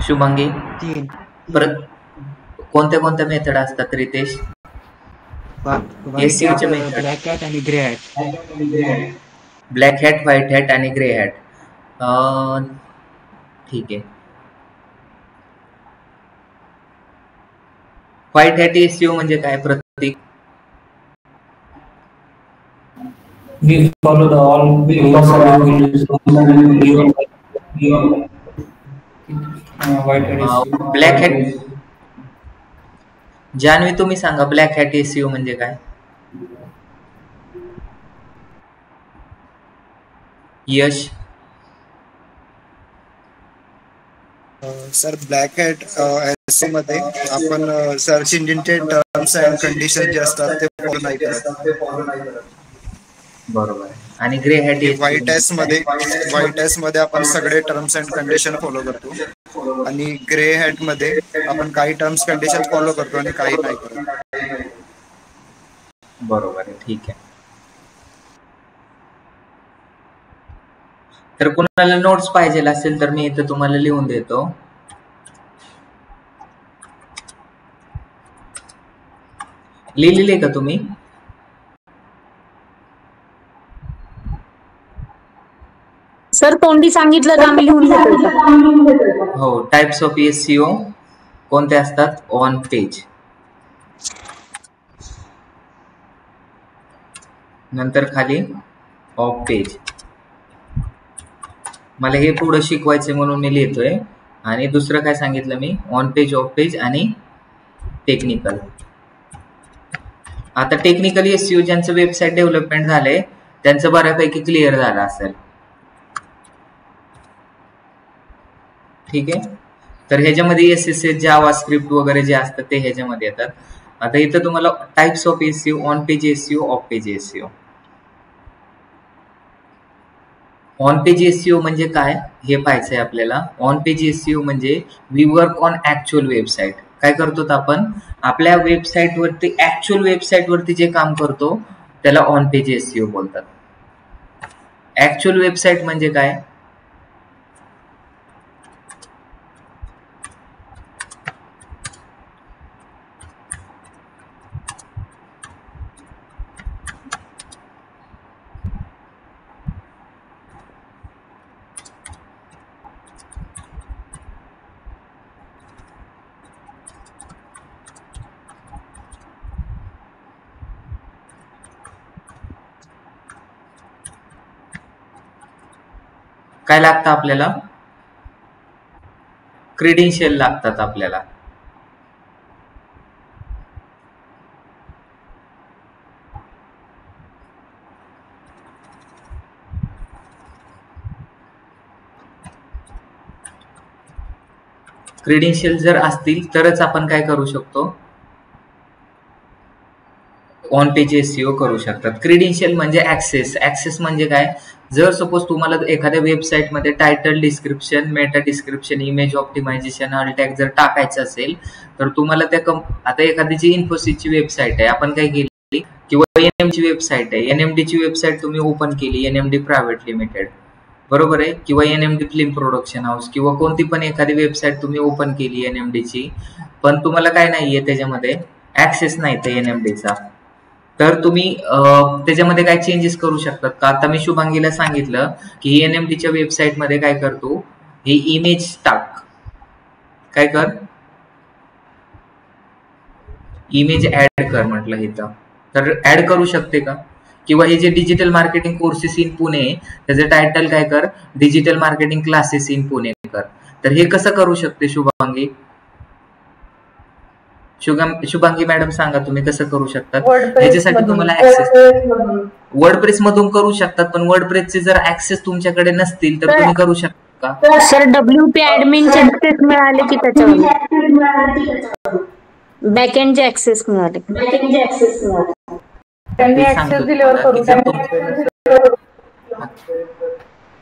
शुभांगी 3 परत कोणत्या कोणत्या मेथड असतात Ritesh? White hat, black hat आणि grey hat. Black hat, white hat आणि ग्रे हॅट. ठीक आहे. व्हाईट हॅट एसईओ म्हणजे काय Prateek? We follow the all rules white hat SEO. Black hat Janhavi तुम्ही सांगा ब्लॅक हॅट एसईओ म्हणजे काय? Yash sir black hat SEO मध्ये आपण सर्च इंजिनचे टर्म्स अँड कंडिशन जे असतात ते फॉलो नाही करत. बरोबर आहे. आणि ग्रे हॅट आणि व्हाईट एस मध्ये आपण सगळे टर्म्स अँड कंडिशन फॉलो करतो आणि ग्रे हॅट मध्ये आपण काही टर्म्स कंडिशन फॉलो करतो आणि काही नाही करत. बरोबर आहे. ठीक आहे. तर कुणाला नोट्स पाहिजे असेल तर मी इथं तुम्हाला लिहून देतो. लिहिलेले का तुम्ही? सर तोंडी सांगितलं तर आम्ही लिहून घेतो. हो. टाइप्स ऑफ एसईओ कोणते असतात? ऑन पेज, नंतर खाली ऑफ पेज. मला हे पुढं शिकवायचे म्हणून मी लिहितोय. आणि दुसरं काय सांगितलं मी? ऑन पेज, ऑफ पेज आणि टेक्निकल. आता टेक्निकल एसईओ ज्यांचं वेबसाईट डेव्हलपमेंट झालंय त्यांचं बऱ्यापैकी क्लिअर झालं असेल. ठीक आहे. तर ह्याच्यामध्ये एसएसएस, जावा स्क्रिप्ट वगैरे जे असतात ते ह्याच्यामध्ये येतात. आता इथं तुम्हाला types of SEO, on page SEO, off page SEO. On page SEO म्हणजे काय हे पाहायचंय आपल्याला. ऑन पेज एसईओ म्हणजे we work on actual website. काय करतो आपण? आपल्या वेबसाईटवरती, ऍक्च्युअल वेबसाईटवरती जे काम करतो त्याला ऑन पेज एसईओ बोलतात. ऍक्च्युअल वेबसाईट म्हणजे काय? काय लागतं आपल्याला? क्रेडेन्शियल लागतात आपल्याला. क्रेडेन्शियल जर असतील तरच आपण काय करू शकतो? ऑन पेज एसईओ करू शकतात. क्रेडेन्शियल म्हणजे ऍक्सेस. ऍक्सेस म्हणजे काय? जर सपोज तुम्हाला एखाद्या वेबसाईटमध्ये title, description, meta description, image optimisation, all tag जर टाकायचं असेल तर तुम्हाला त्या आता एखाद्याची इन्फोसिसची वेबसाईट आहे, आपण काय केली, किंवा एनएमची वेबसाईट आहे, एनएमडीची वेबसाईट तुम्ही ओपन केली, एनएमडी प्रायव्हेट लिमिटेड, बरोबर आहे, किंवा एनएमडी फिल्म प्रोडक्शन हाऊस, किंवा कोणती पण एखादी वेबसाईट तुम्ही ओपन केली एनएमडीची, पण तुम्हाला काय नाहीये त्याच्यामध्ये ऍक्सेस नाही ते एनएमडीचा, तर तुम्ही त्याच्यामध्ये काय चेंजेस करू शकतात का? आता मी शुभांगीला सांगितलं की एनएमडीच्या वेबसाईटमध्ये काय करतो, ही इमेज टाक, काय कर, इमेज ऍड कर म्हटलं इथं, तर ऍड करू शकते का? किंवा हे जे digital marketing courses in Pune, त्याचं टायटल काय कर, digital marketing classes in Pune कर. तर हे कसं करू शकते शुभांगी? शुभांगी मॅडम सांगा तुम्ही कसं करू शकतात. ह्याच्यासाठी तुम्हाला ऍक्सेस वर्डप्रेस मधून करू शकतात, पण वर्डप्रेसचे जर ऍक्सेस तुमच्याकडे नसतील तर तुम्ही करू शकता का? सर WP ऍडमिनचे ऍक्सेस मिळाले की त्याच्यावर बॅकएंडचे ऍक्सेस मिळाले.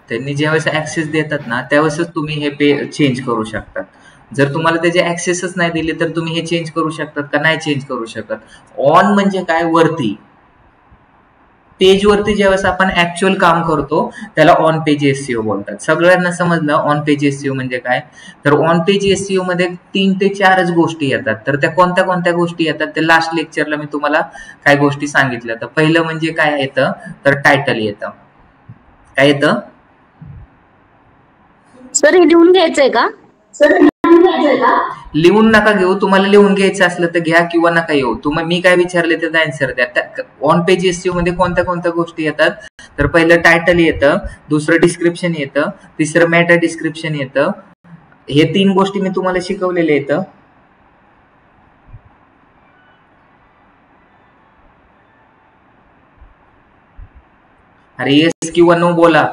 त्यांनी ज्यावेळेस ऍक्सेस देतात ना त्यावेळेसच तुम्ही हे पे चेंज करू शकतात. जर तुम्हाला त्याचे ऍक्सेसच नाही दिले तर तुम्ही हे चेंज करू शकतात का? नाही चेंज करू शकत. ऑन म्हणजे काय? वरती. पेजवरती ज्यावेळेस आपण ऍक्च्युअल काम करतो त्याला ऑन पेज एसईओ बोलतात. सगळ्यांना समजलं ऑन पेज एसईओ म्हणजे काय? तर ऑन पेज एसईओ मध्ये 3 ते 4च गोष्टी येतात. तर त्या कोणत्या कोणत्या गोष्टी येतात ते लास्ट लेक्चरला मी तुम्हाला काही गोष्टी सांगितल्या. तर पहिलं म्हणजे काय येतं, तर टायटल येतं. काय येतं सर? हे लिहून घ्यायचंय का? लिहून नका घेऊ, तुम्हाला लिहून घ्यायचं असलं तर घ्या किंवा नका येऊ. तुम्हाला मी काय विचारले त्याचा आन्सर द्या. ऑन पेज एसईओ मध्ये कोणत्या कोणत्या गोष्टी येतात? तर पहिलं टायटल येतं, दुसरं डिस्क्रिप्शन येतं, तिसरं मेटा डिस्क्रिप्शन येतं. हे 3 गोष्टी मी तुम्हाला शिकवलेले येतं. अरे येस किंवा नो बोला.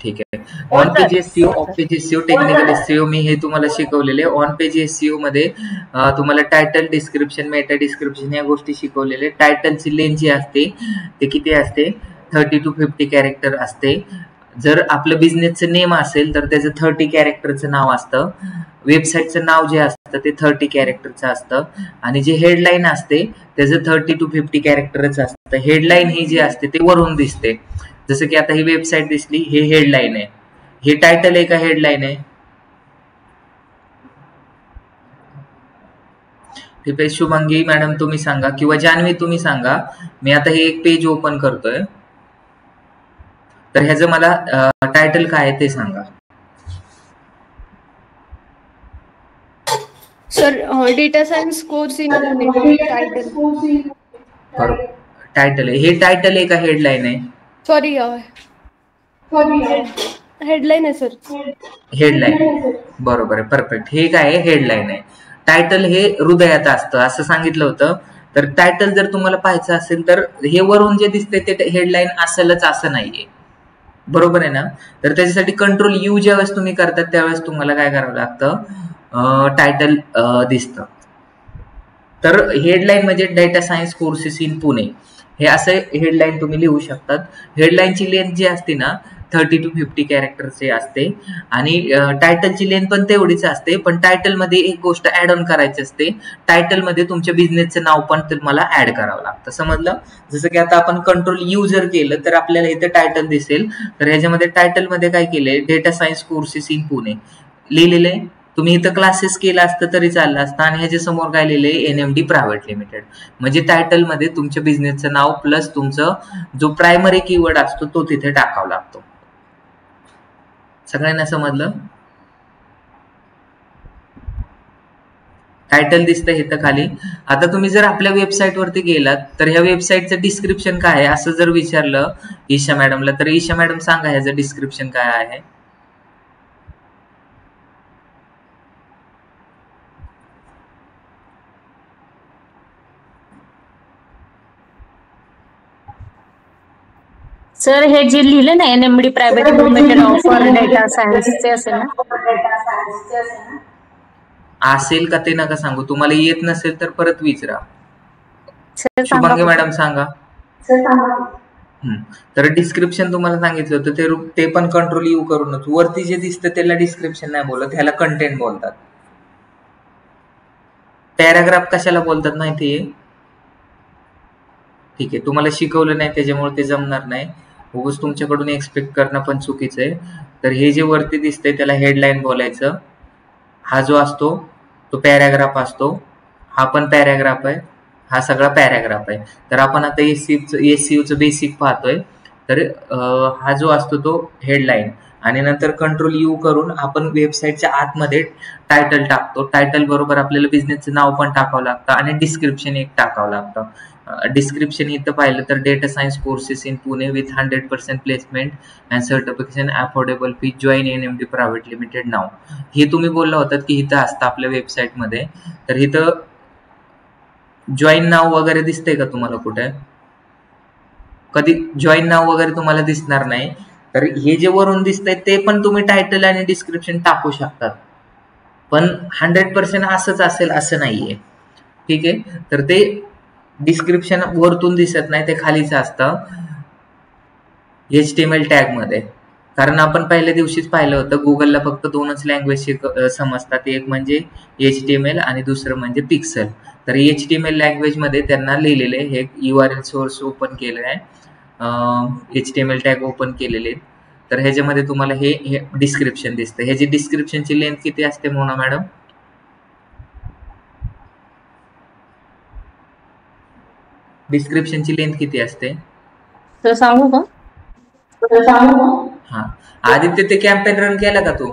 ठीक आहे. On page SEO, off page SEO, technical SEO मी हे तुम्हाला शिकवलेले. ऑन पेज एसईओ मध्ये तुम्हाला टायटल, डिस्क्रिप्शन, मेटा डिस्क्रिप्शन या गोष्टी शिकवलेले. टायटलची लेंथ जी असते ते किती असते? 30 to 50 कॅरेक्टर असते. जर आपलं बिझनेसचं नेम असेल तर त्याचं 30 कॅरेक्टरचं नाव असतं. वेबसाईटचं नाव जे असतं ते 30 कॅरेक्टरचं असतं. आणि जे हेडलाईन असते त्याचं 30 to 50 कॅरेक्टरच असतं. हेडलाईन ही जी असते ते वरून दिसते. जसं की आता ही वेबसाईट दिसली, हे हेडलाईन आहे. हे टायटल आहे का हेडलाईन आहे? ठीक आहे. शुभांगी मॅडम तुम्ही सांगा किंवा जान्हवी तुम्ही सांगा. मी आता हे एक पेज ओपन करतोय, तर ह्याचं मला टायटल काय आहे ते सांगा. Sir data science course in title आहे. हे टायटल आहे का हेडलाईन आहे? सॉरी हेडलाईन आहे सर. हेडलाईन, बरोबर आहे, परफेक्ट. हे काय आहे? हेडलाईन आहे. टायटल हे हृदयात असतं असं सांगितलं होतं. तर टायटल जर तुम्हाला पाहायचं असेल तर हे वरून जे दिसते ते हेडलाईन असेलच असं नाहीये, बरोबर आहे ना? तर त्याच्यासाठी कंट्रोल यू ज्यावेळेस तुम्ही करतात त्यावेळेस तुम्हाला काय करावं लागतं? टायटल दिसतं. तर हेडलाईन म्हणजे data science courses in Pune हे असे हेडलाईन तुम्ही लिहू शकतात. हेडलाईनची लेंथ जी असते ना 30 to 50 कॅरेक्टरचे असते. आणि टायटलची लेंथ पण तेवढीच असते. पण टायटलमध्ये एक गोष्ट ऍड ऑन करायची असते. टायटलमध्ये तुमच्या बिझनेसचं नाव पण तुम्हाला ऍड करावं लागतं. समजलं? जसं की आता आपण कंट्रोल यू जर केलं तर आपल्याला इथे टायटल दिसेल. तर ह्याच्यामध्ये टायटलमध्ये काय केलंय? Data science courses in Pune लिहिलेलं आहे. तुम्ही इथं क्लासेस केला असतं तरी चाललं असतं. आणि ह्याच्या समोर काय लिहिलंय? NMD private limited. म्हणजे टायटलमध्ये तुमच्या बिझनेसचं नाव प्लस तुमचं जो प्रायमरी कीवर्ड असतो तो तिथे टाकावा लागतो. सगळ्यांना समजलं? टायटल दिसतं इथं खाली. आता तुम्ही जर आपल्या वेबसाईट वरती गेलात तर ह्या वेबसाईटचं डिस्क्रिप्शन काय आहे असं जर विचारलं ईशा मॅडमला, तर ईशा मॅडम सांगा ह्याचं डिस्क्रिप्शन काय आहे? सर हे जे लिहिलं ना NMD private limited offer data सायन्सचे असेल ना? असेल का ते नका सांगू. तुम्हाला येत नसेल तर परत विचारा. शुभांगी मॅडम सांगा. तर डिस्क्रिप्शन तुम्हाला सांगितलं होतं ते पण कंट्रोल यू करूनच. वरती जे दिसतं त्याला डिस्क्रिप्शन नाही बोलत, ह्याला कंटेंट बोलतात. पॅराग्राफ कशाला बोलतात माहितीये? ठीक आहे, तुम्हाला शिकवलं नाही त्याच्यामुळे ते जमणार नाही. उगाच तुमच्याकडून एक्सपेक्ट करणं पण चुकीचं आहे. तर हे जे वरती दिसतंय त्याला हेडलाईन बोलायचं. हा जो असतो तो पॅराग्राफ असतो. हा पण पॅराग्राफ आहे. हा सगळा पॅराग्राफ आहे. तर आपण आता एसईओचं बेसिक पाहतोय. तर हा जो असतो तो हेडलाईन. आणि नंतर कंट्रोल यू करून आपण वेबसाईटच्या आतमध्ये टायटल टाकतो. टायटल बरोबर आपल्याला बिझनेसचं नाव पण टाकावं लागतं आणि डिस्क्रिप्शन एक टाकावं लागतं. डिस्क्रिप्शन इथं पाहिलं तर data science courses in Pune with 100% placement and certification affordable fee join NMD private limited नाव. हे तुम्ही बोलला होतात की इथं असतं आपल्या वेबसाईटमध्ये. तर इथं जॉईन नाव वगैरे दिसतंय का तुम्हाला कुठे? कधी जॉईन नाव वगैरे तुम्हाला दिसणार नाही. तर हे जे वरून दिसतंय ते पण तुम्ही टायटल आणि डिस्क्रिप्शन टाकू शकतात. पण 100% असंच असेल असं नाहीये. ठीक आहे, तर ते डिस्क्रिप्शन वरतून दिसत नाही, ते खालीच असतं HTML टॅग मध्ये. कारण आपण पहिल्या दिवशीच पाहिलं होतं गुगलला फक्त 2च लँग्वेज समजतात, एक म्हणजे HTML आणि दुसरं म्हणजे पिक्सल. तर HTML लँग्वेजमध्ये त्यांना लिहिलेले हे URL सोर्स ओपन केलं आहे, HTML टॅग ओपन केलेले आहेत. तर ह्याच्यामध्ये तुम्हाला हे डिस्क्रिप्शन दिसतं. ह्याची डिस्क्रिप्शनची लेंथ किती असते मोना मॅडम? डिस्क्रिप्शनची लेंथ किती असते तर सांगू का? हा, आदित्य ते कॅम्पेन रन केला का तू?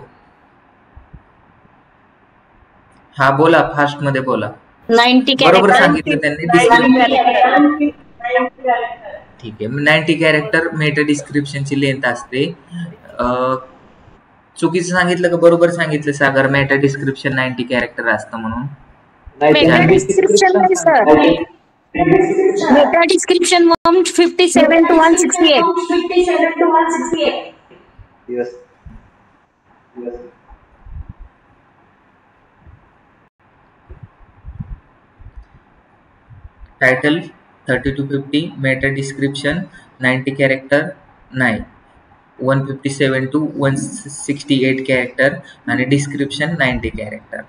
हा बोला, फास्ट मध्ये बोला. 90 बरोबर कॅरेक्टर. सांगितलं त्यांनी. ठीक आहे, 90 कॅरेक्टर मेटा डिस्क्रिप्शनची लेंथ असते. चुकीचं सांगितलं का बरोबर सांगितलं सागर? मेटा डिस्क्रिप्शन 90 कॅरेक्टर असतं म्हणून. मेटा डिस्क्रिप्शन नाही sir, Meta description 157 to 168. Title 30 to 50, Meta description 90 character नाही, 157 to 168 कॅरेक्टर आणि डिस्क्रिप्शन 90 कॅरेक्टर.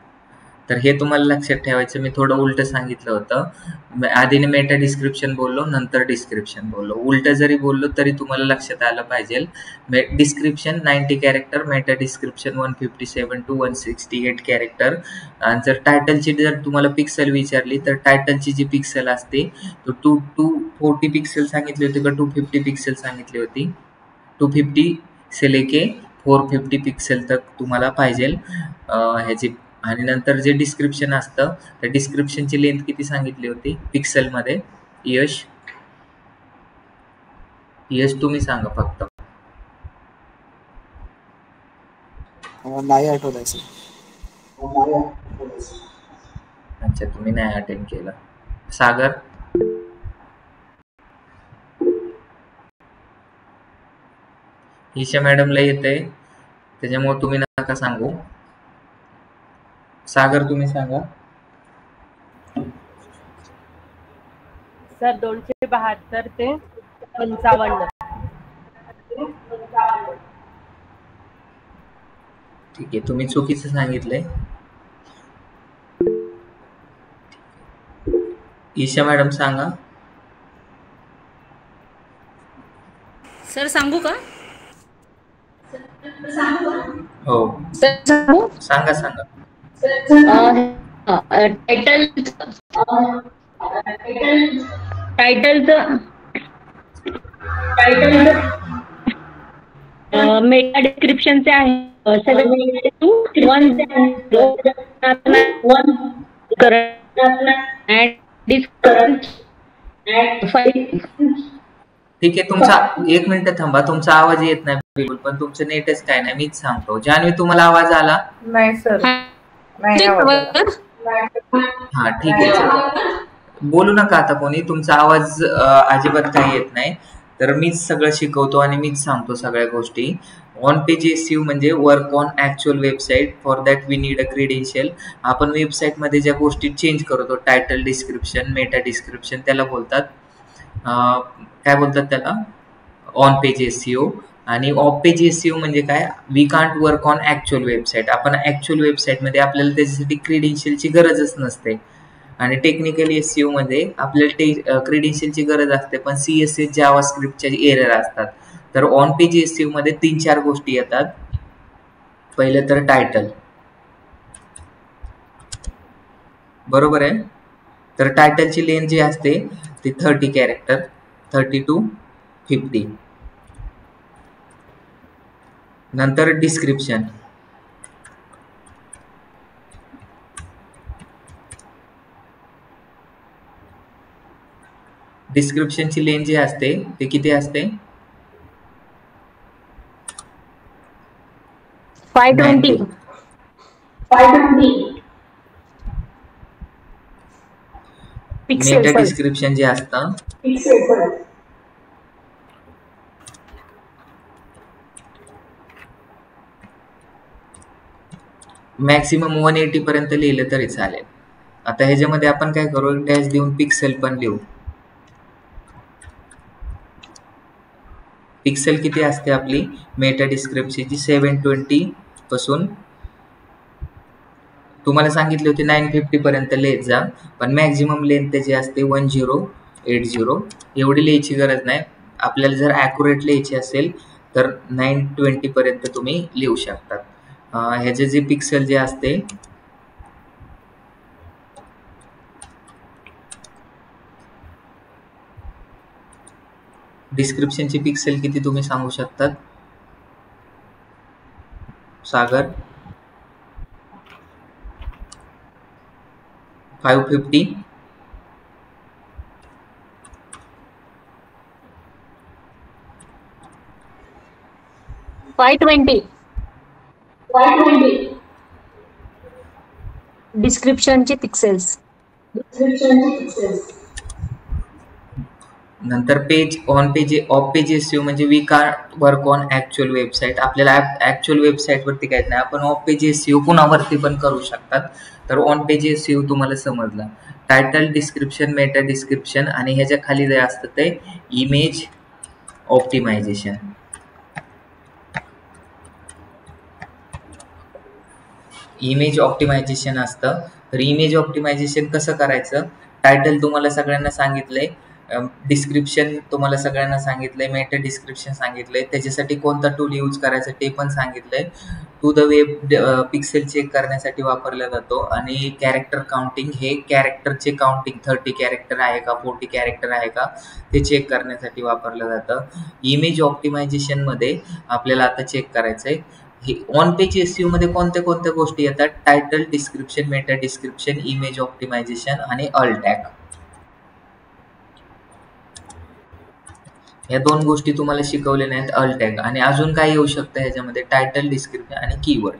तर हे तुम्हाला लक्षात ठेवायचं. मी थोडं उलटं सांगितलं होतं, आधीने मेटा डिस्क्रिप्शन बोललो नंतर डिस्क्रिप्शन बोललो. उलटं जरी बोललो तरी तुम्हाला लक्षात आलं पाहिजे. Description 90 character, Meta description 157 to 168 character. आणि जर टायटलची जर तुम्हाला पिक्सल विचारली तर टायटलची जी पिक्सल असते तो 240 पिक्सल सांगितली होती का 250 पिक्सल सांगितली होती? 250 से लेके 450 पिक्सल तक तुम्हाला पाहिजे ह्याची. आणि नंतर जे डिस्क्रिप्शन असतं त्या डिस्क्रिप्शनची लेंथ किती सांगितली होती पिक्सलमध्ये? यश तुम्ही सांगा फक्त. नाही आठवत. अच्छा, तुम्ही नाही अटेंड केलं. सागर? ईशा मॅडमला येतंय त्याच्यामुळे तुम्ही नका सांगू. सागर तुम्ही सांगा. सर 272 ते 55. ठीक आहे, तुम्ही चुकीचं सांगितलंय. ईशा मॅडम सांगा. सर सांगू का? हो सांगा. मेटा डिस्क्रिप्शनचे आहे 7 ठीक आहे, तुमचा 1 मिनिट थांबा. तुमचा आवाज येत नाही बिलकुल, पण तुमचं नेटच काय नाही. मीच सांगतो. जान्हवी तुम्हाला आवाज आला? नाही सर. हा ठीक आहे, बोलू नका आता कोणी. तुमचा आवाज अजिबात काही येत नाही. तर मीच सगळं शिकवतो आणि मीच सांगतो सगळ्या गोष्टी. ऑन पेज SEO म्हणजे work on actual website, for that we need a credential. आपण वेबसाईटमध्ये ज्या गोष्टी चेंज करतो, टायटल डिस्क्रिप्शन, मेटा डिस्क्रिप्शन, त्याला बोलतात काय बोलतात त्याला? On page SEO. आणि ऑफ पेज SEO म्हणजे काय? We can't work on actual website. आपण ऍक्च्युअल वेबसाईटमध्ये आपल्याला त्याच्यासाठी क्रेडेन्शियलची गरजच नसते. आणि टेक्निकल SEO मध्ये आपल्याला क्रेडेन्शियलची गरज असते, पण CSS जावास्क्रिप्टच्या एरर असतात. तर ऑन पेज SEO मध्ये 3-4 गोष्टी येतात. पहिलं तर टायटल, बरोबर आहे. तर टायटलची लेंथ जी असते ती 30 कॅरेक्टर, 30 to 50. नंतर डिस्क्रिप्शन, डिस्क्रिप्शनची लेंथ जी असते ते किती असते? 520. मेटा डिस्क्रिप्शन जे असतं मॅक्सिमम 180 पर्यंत लिहिलं तरी चालेल. आता ह्याच्यामध्ये आपण काय करू, डॅश देऊन पिक्सेल पण लिहू. पिक्सेल किती असते आपली मेटा डिस्क्रिप्शनची 720 पासून तुम्हाला सांगितले होते 950 पर्यंत लिहित जा, पण मॅक्झिमम लेंथ त्याची असते 1080. एवढी लिहायची गरज नाही. आपल्याला जर ॲक्युरेट लिहायची असेल तर 920 पर्यंत तुम्ही लिहू शकतात. ह्याचे जे पिक्सेल जे असते डिस्क्रिप्शनची पिक्सेल किती तुम्ही सांगू शकतात सागर? 550. 520. डिस्क्रिप्शनचे पिक्सेल्स. नंतर page on page off page SEO म्हणजे we can't work on actual website. आपल्याला ऍक्च्युअल वेबसाईट वरती काहीच नाही, आपण ऑफ पेज एसईओ कुणावरती पण करू शकतात. तर ऑन पेज एसईओ तुम्हाला समजला. टायटल, डिस्क्रिप्शन, मेटा डिस्क्रिप्शन आणि ह्याच्या खाली जे असतं ते इमेज ऑप्टिमायझेशन. इमेज ऑप्टिमायझेशन असतं. तर इमेज ऑप्टिमायझेशन कसं करायचं? टायटल तुम्हाला सगळ्यांना सांगितलंय, डिस्क्रिप्शन तुम्हाला सगळ्यांना सांगितलंय, मेटा डिस्क्रिप्शन सांगितलंय, त्याच्यासाठी कोणता टूल यूज करायचा ते पण सांगितलंय. To the web pixel check करण्यासाठी वापरला जातो आणि कॅरेक्टर काउंटिंग हे कॅरेक्टरचे काउंटिंग 30 कॅरेक्टर आहे का 40 कॅरेक्टर आहे का ते चेक करण्यासाठी वापरलं जातं. इमेज ऑप्टिमायझेशन मध्ये आपल्याला आता चेक करायचंय हे ऑन पेज एसईओ मध्ये कोणत्या कोणत्या गोष्टी येतात? Title, description, meta description, image optimisation आणि अल्ट टॅग. या दोन गोष्टी तुम्हाला शिकवल्या नाहीत, अल्ट टॅग. आणि अजून काय येऊ शकतं ह्याच्यामध्ये? टायटल, डिस्क्रिप्शन आणि कीवर्ड.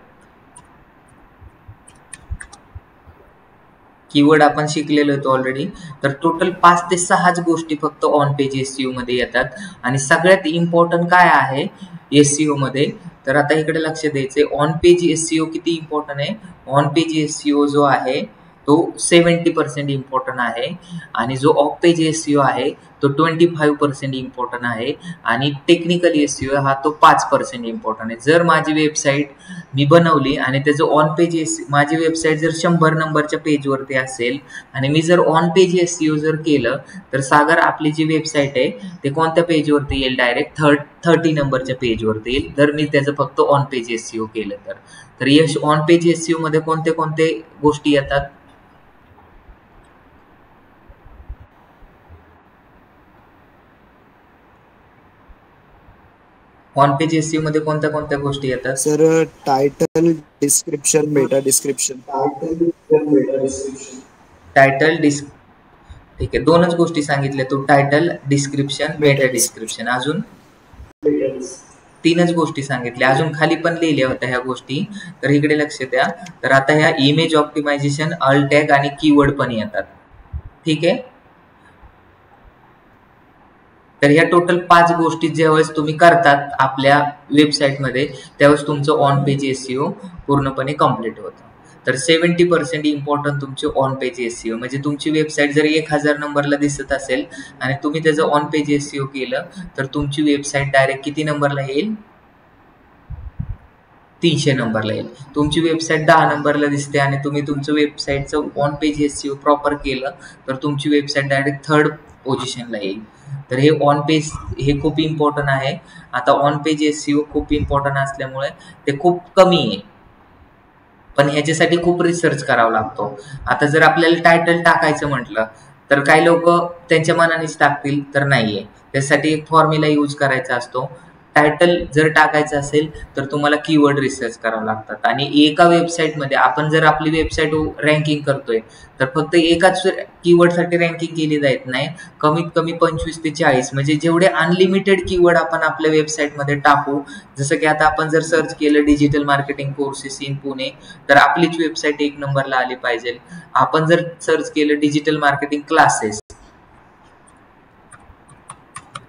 कीवर्ड आपण शिकलेलो होतो ऑलरेडी. तर टोटल 5 ते 6 गोष्टी फक्त ऑन पेज एसईओ मध्ये येतात. आणि सगळ्यात इम्पॉर्टंट काय आहे एसईओ मध्ये? तर आता इकडे लक्ष द्यायचंय. ऑन पेज एसईओ किती इम्पॉर्टंट आहे? ऑन पेज एसईओ जो आहे तो 70% इम्पॉर्टंट आहे आणि जो ऑफ पेज एसईओ आहे तो 25% इम्पॉर्टंट आहे आणि टेक्निकल एसईओ हा तो 5% इम्पॉर्टंट आहे. जर माझी वेबसाईट मी बनवली आणि त्याचं ऑन पेज माझी वेबसाईट जर 100 नंबरच्या पेजवरती असेल आणि मी जर ऑन पेज एसईओ जर केलं तर सागर आपली जी वेबसाईट आहे ते कोणत्या पेजवरती येईल? डायरेक्ट 30 नंबरच्या पेजवरती येईल जर मी त्याचं फक्त ऑन पेज एसईओ केलं तर यश ऑन पेज एसईओ मध्ये कोणते कोणते गोष्टी येतात? ऑन पेज एसईओ मध्ये कोणत्या कोणत्या गोष्टी येतात? Sir title, description, meta description. Title ठीक आहे, दोनच गोष्टी सांगितल्या तू. Title, description, meta description. अजून 3च गोष्टी सांगितल्या. अजून खाली पण लिहिल्या होत्या ह्या गोष्टी, तर इकडे लक्ष द्या. तर आता ह्या इमेज ऑप्टिमायझेशन, अल्ट टॅग आणि कीवर्ड पण येतात. ठीक आहे. तर ह्या टोटल 5 गोष्टी ज्यावेळेस तुम्ही करतात आपल्या वेबसाईटमध्ये त्यावेळेस तुमचं ऑन पेज एसईओ पूर्णपणे कम्प्लीट होतं. तर 70% इम्पॉर्टंट तुमचे ऑन पेज एसईओ. म्हणजे तुमची वेबसाईट जर 1000 नंबरला दिसत असेल आणि तुम्ही त्याचं ऑन पेज एसईओ केलं तर तुमची वेबसाईट डायरेक्ट किती नंबरला येईल? 300 नंबरला येईल. तुमची वेबसाईट 10 नंबरला दिसते आणि तुम्ही तुमचं वेबसाईटचं ऑन पेज एसईओ प्रॉपर केलं तर तुमची वेबसाईट डायरेक्ट 3rd पोझिशनला येईल. तर हे ऑन पेज हे खूप इम्पॉर्टंट आहे. आता ऑन पेज एसईओ खूप इम्पॉर्टंट असल्यामुळे ते खूप कमी आहे, पण ह्याच्यासाठी खूप रिसर्च करावा लागतो. आता जर आपल्याला टायटल टाकायचं म्हटलं तर काही लोक त्यांच्या मनानेच टाकतील तर नाहीये. त्यासाठी एक फॉर्म्युला यूज करायचा असतो. टायटल जर टाकायचं असेल तर तुम्हाला कीवर्ड रिसर्च करावं लागतात आणि एका वेबसाईटमध्ये आपण जर आपली वेबसाईट रँकिंग करतोय तर फक्त एकाच कीवर्डसाठी रँकिंग केली जात नाही. कमीत कमी 25 ते 40 म्हणजे जेवढे अनलिमिटेड कीवर्ड आपण आपल्या वेबसाईटमध्ये टाकू. जसं की आता आपण जर सर्च केलं digital marketing courses in Pune तर आपलीच वेबसाईट 1 नंबरला आली पाहिजे. आपण जर सर्च केलं डिजिटल मार्केटिंग क्लासेस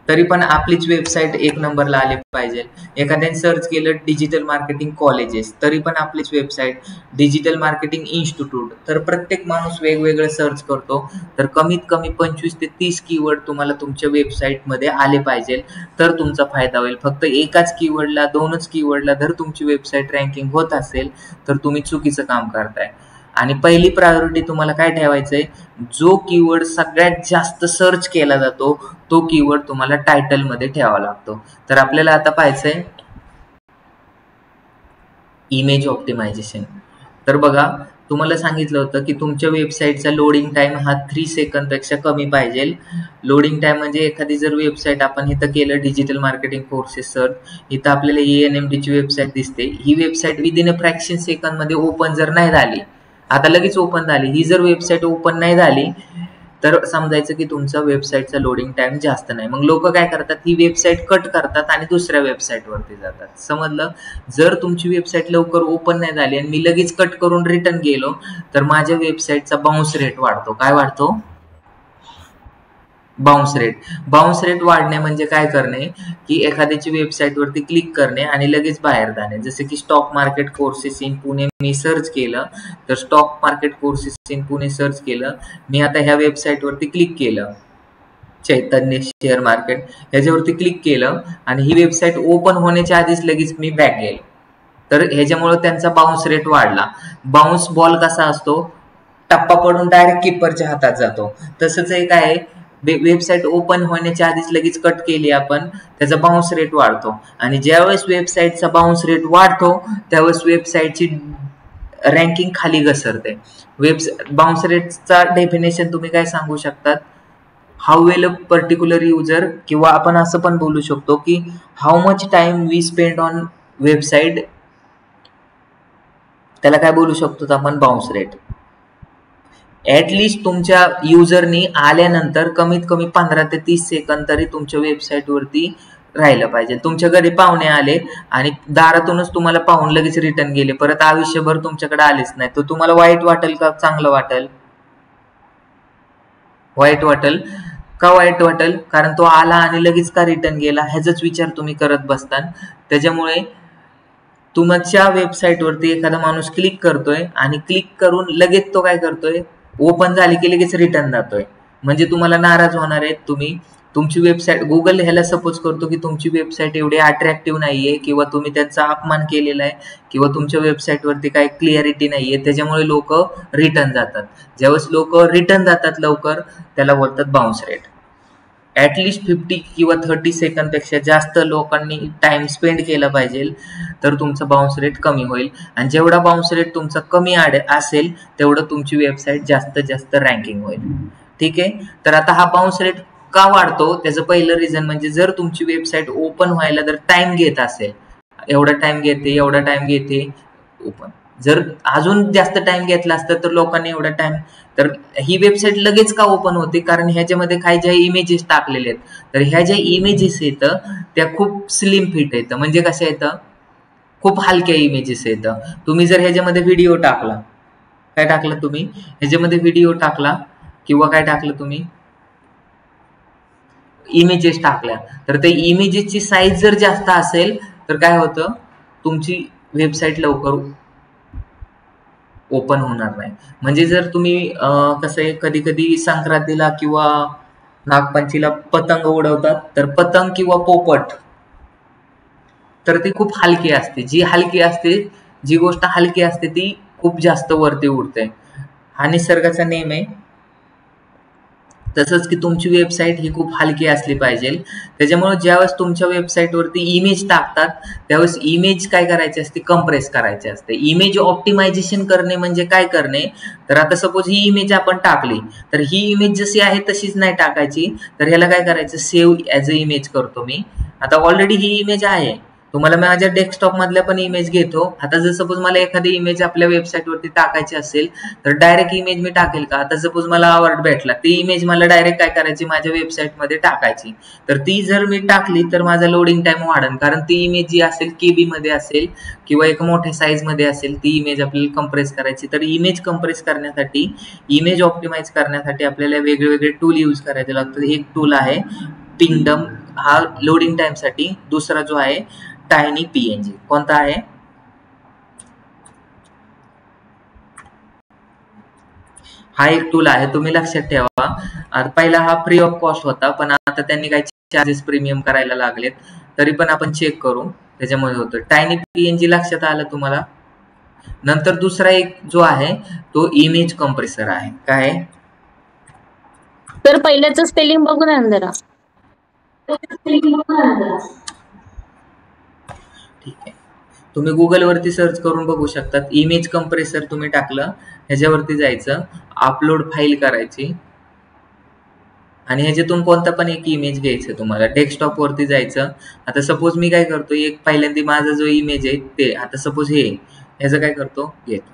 तरी पण आपलीच वेबसाईट एक नंबरला आली पाहिजे. एखाद्याने सर्च केलं डिजिटल मार्केटिंग कॉलेजेस, तरी पण आपलीच वेबसाईट. डिजिटल मार्केटिंग इन्स्टिट्यूट, तर प्रत्येक माणूस वेगवेगळं सर्च करतो. तर कमीत कमी 25 ते 30 कीवर्ड तुम्हाला तुमच्या वेबसाईटमध्ये आले पाहिजे, तर तुमचा फायदा होईल. फक्त एकाच कीवर्डला, 2च कीवर्डला जर तुमची वेबसाईट रँकिंग होत असेल तर तुम्ही चुकीचं काम करताय. आणि पहिली प्रायोरिटी तुम्हाला काय ठेवायचंय, जो कीवर्ड सगळ्यात जास्त सर्च केला जातो तो कीवर्ड तुम्हाला टायटलमध्ये ठेवावा लागतो. तर आपल्याला आता पाहायचंय इमेज ऑप्टिमायझेशन. तर बघा, तुम्हाला सांगितलं होतं की तुमच्या वेबसाईटचा लोडिंग टाइम हा 3 सेकंदपेक्षा कमी पाहिजे. लोडिंग टाइम म्हणजे एखादी जर वेबसाईट आपण इथं केलं डिजिटल मार्केटिंग कोर्सेस सर्च, इथं आपल्याला ENMD ची वेबसाईट दिसते. ही वेबसाईट विदिन अ फ्रॅक्शन सेकंदमध्ये ओपन जर नाही झाली, आता लगेच ओपन झाली, ही जर वेबसाईट ओपन नाही झाली तर समजायचं की तुमचा वेबसाईटचा लोडिंग टाइम जास्त नाही. मग लोक काय करतात, ही वेबसाईट कट करतात आणि दुसऱ्या वेबसाईटवरती जातात. समजलं? जर तुमची वेबसाईट लवकर ओपन नाही झाली आणि मी लगेच कट करून रिटर्न गेलो तर माझ्या वेबसाईटचा बाउन्स रेट वाढतो. काय वाढतो? Bounce rate. बाउन्स रेट वाढणे म्हणजे काय करणे, की एखाद्याची वेबसाईटवरती क्लिक करणे आणि लगेच बाहेर जाणे. जसे की stock market courses in Pune me search केलं, तर stock market courses in Pune search केलं मी. आता ह्या वेबसाईटवरती क्लिक केलं, चैतन्य शेअर मार्केट, ह्याच्यावरती क्लिक केलं आणि ही वेबसाईट ओपन होण्याच्या आधीच लगेच मी बॅक गेलो. तर ह्याच्यामुळे त्यांचा बाउन्स रेट वाढला. बाउन्स बॉल कसा असतो, टप्पा पडून डायरेक्ट किपरच्या हातात जातो. तसंच एक आहे, वेबसाईट ओपन होण्याच्या आधीच लगेच कट केली आपण, त्याचा बाउन्स रेट वाढतो. आणि ज्यावेळेस वेबसाईटचा बाउन्स रेट वाढतो त्यावेळेस वेबसाईटची रँकिंग खाली घसरते. बाउन्स रेटचा डेफिनेशन तुम्ही काय सांगू शकतात, how well a particular user, किंवा आपण असं पण बोलू शकतो की how much time we spend on website, त्याला काय बोलू शकतो आपण, बाउन्स रेट. ऍटलिस्ट तुमच्या युजरनी आल्यानंतर कमीत कमी 15 ते 30 सेकंद तरी तुमच्या वेबसाईटवरती राहिलं पाहिजे. तुमच्या घरी पाहुणे आले आणि दारातूनच तुम्हाला पाहून लगेच रिटर्न गेले, परत आयुष्यभर तुमच्याकडे आलेच नाही, तर तुम्हाला वाईट वाटेल का चांगलं वाटेल? वाईट वाटेल. का वाईट वाटेल? कारण तो आला आणि लगेच का रिटर्न गेला ह्याचाच विचार तुम्ही करत बसता. त्याच्यामुळे तुमच्या वेबसाईटवरती एखादा माणूस क्लिक करतोय आणि क्लिक करून लगेच तो काय करतोय, ओपन झाली की लगेच रिटर्न जातोय, म्हणजे तुम्हाला नाराज होणार आहे. तुम्ही तुमची वेबसाईट, गुगल ह्याला सपोज करतो की तुमची वेबसाईट एवढी अट्रॅक्टिव्ह नाहीये, किंवा तुम्ही त्यांचा अपमान केलेला आहे, किंवा तुमच्या वेबसाईटवरती काही क्लिअरिटी नाहीये, त्याच्यामुळे लोक रिटर्न जातात. ज्यावेळेस लोक रिटर्न जातात लवकर त्याला बोलतात बाउन्स रेट. ऍटलिस्ट 50 किंवा 30 सेकंदपेक्षा जास्त लोकांनी टाइम स्पेंड केला पाहिजे तर तुमचा बाउन्स रेट कमी होईल. आणि जेवढा बाउन्स रेट तुमचा कमी असेल तेवढं तुमची वेबसाईट जास्तीत जास्त रँकिंग होईल. ठीक आहे. तर आता हा बाउन्स रेट का वाढतो, त्याचं पहिलं रिझन म्हणजे जर तुमची वेबसाईट ओपन व्हायला जर टाइम घेत असेल, एवढा टाइम घेते ओपन, जर अजून जास्त टाइम घेतला असता तर लोकांनी एवढा टाइम, तर ही वेबसाईट लगेच का ओपन होते, कारण ह्याच्यामध्ये काही ज्या इमेजेस टाकलेले आहेत, तर ह्या ज्या इमेजेस येतं त्या खूप स्लिम फिट येतं. म्हणजे कशा येतं, खूप हलक्या इमेजेस येतं. तुम्ही जर ह्याच्यामध्ये व्हिडिओ टाकला, काय टाकलं तुम्ही, ह्याच्यामध्ये व्हिडिओ टाकला किंवा काय टाकलं तुम्ही, इमेजेस टाकल्या, तर त्या इमेजेसची साईज जर जास्त असेल तर काय होतं, तुमची वेबसाईट लवकर ओपन होणार नाही. म्हणजे जर तुम्ही कसं आहे, कधी कधी संक्रांतीला किंवा नागपंचमीला पतंग उडवतात, तर पतंग किंवा पोपट तर ती खूप हलकी असते. जी गोष्ट हलकी असते ती खूप जास्त वरती उडते. हा निसर्गाचा नियम आहे. तसंच की तुमची वेबसाईट ही खूप हलकी असली पाहिजे. त्याच्यामुळे ज्यावेळेस तुमच्या वेबसाईटवरती इमेज टाकतात त्यावेळेस इमेज काय करायची असते, कंप्रेस करायची असते. इमेज ऑप्टिमायझेशन करणे म्हणजे काय करणे, तर आता सपोज ही इमेज आपण टाकली, तर ही इमेज जशी आहे तशीच नाही टाकायची, तर ह्याला काय करायचं, सेव्ह ॲज अ इमेज करतो मी. आता ऑलरेडी ही इमेज आहे, तुम्हाला माझ्या डेस्कटॉप मधल्या पण इमेज घेतो. आता जर सपोज मला एखादी इमेज आपल्या वेबसाईटवरती टाकायची असेल तर डायरेक्ट इमेज मी टाकेल का. आता सपोज मला अवॉर्ड भेटला, ती इमेज मला डायरेक्ट काय करायची, माझ्या वेबसाईटमध्ये टाकायची. तर ती जर मी टाकली तर माझा लोडिंग टाइम वाढेल, कारण ती इमेज जी असेल KB मध्ये असेल किंवा एक मोठ्या साईज मध्ये असेल, ती इमेज आपल्याला कंप्रेस करायची. तर इमेज कंप्रेस करण्यासाठी, इमेज ऑप्टिमाइज करण्यासाठी आपल्याला वेगवेगळे टूल यूज करायचे लागतात. एक टूल आहे पिंगडम हा लोडिंग टाइम साठी. दुसरा जो आहे टायनी पीएनजी. कोणता आहे? हा एक टूल आहे, तुम्ही लक्षात ठेवा. आता पहिला हा फ्री ऑफ कॉस्ट होता, पण आता त्यांनी काही चार्जेस प्रीमियम करायला लागलेत. तरी पण आपण चेक करू, त्याच्यामध्ये होतं. टायनी पीएनजी लक्षात आलं तुम्हाला. नंतर दुसरा एक जो आहे तो इमेज कम्प्रेसर आहे. काय? तर पहिल्याचं स्पेलिंग बघू ना जरा. ठीक आहे, तुम्ही गुगल वरती सर्च करून बघू शकतात. इमेज कम्प्रेसर तुम्ही टाकलं, ह्याच्यावरती जायचं, अपलोड फाईल करायची आणि ह्याच्यातून कोणता पण एक इमेज घ्यायचं तुम्हाला. डेस्कटॉप वरती जायचं. आता सपोज मी काय करतो, एक पहिल्यांदा माझा जो इमेज आहे ते, आता सपोज हे ह्याचं काय करतो, घेतो.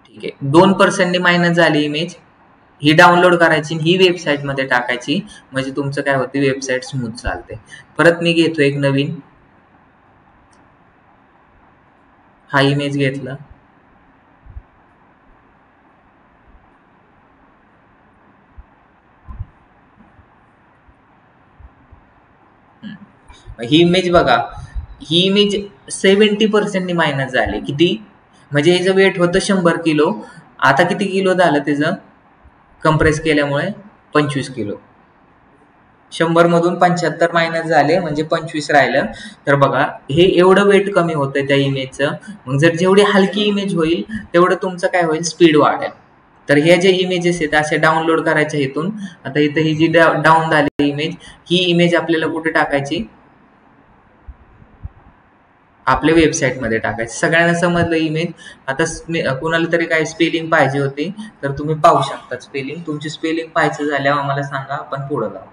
ठीक आहे, 2% मायनस झाली इमेज. ही डाउनलोड करायची, ही वेबसाईट मध्ये टाकायची, म्हणजे तुमचं काय होते, वेबसाईट स्मूथ चालते. परत मी घेतो एक नवीन, हा इमेज घेतला. ही इमेज बघा, ही इमेज 70% मायनस झाली. किती? म्हणजे ह्याचं वेट होतं 100 किलो, आता किती किलो झालं त्याचं कंप्रेस केल्यामुळे? 25 किलो. 100 मधून 75 मायनस झाले, म्हणजे 25 राहिलं. तर बघा, हे एवढं वेट कमी होतंय त्या इमेजचं. मग जर जेवढी हलकी इमेज होईल तेवढं तुमचं काय होईल, स्पीड वाढेल. तर हे जे इमेजेस आहेत असे डाउनलोड करायचे इथून. आता इथं ही जी डाऊन झाली इमेज, ही इमेज आपल्याला कुठे टाकायची, आपल्या वेबसाईट मध्ये टाकायची. सगळ्यांना समजलं इमेज. आता कुणाला तरी काय स्पेलिंग पाहिजे होती, तर तुम्ही पाहू शकता स्पेलिंग. तुमची स्पेलिंग पाहायचं झाल्यावर आम्हाला सांगा, आपण पुढे जाऊ.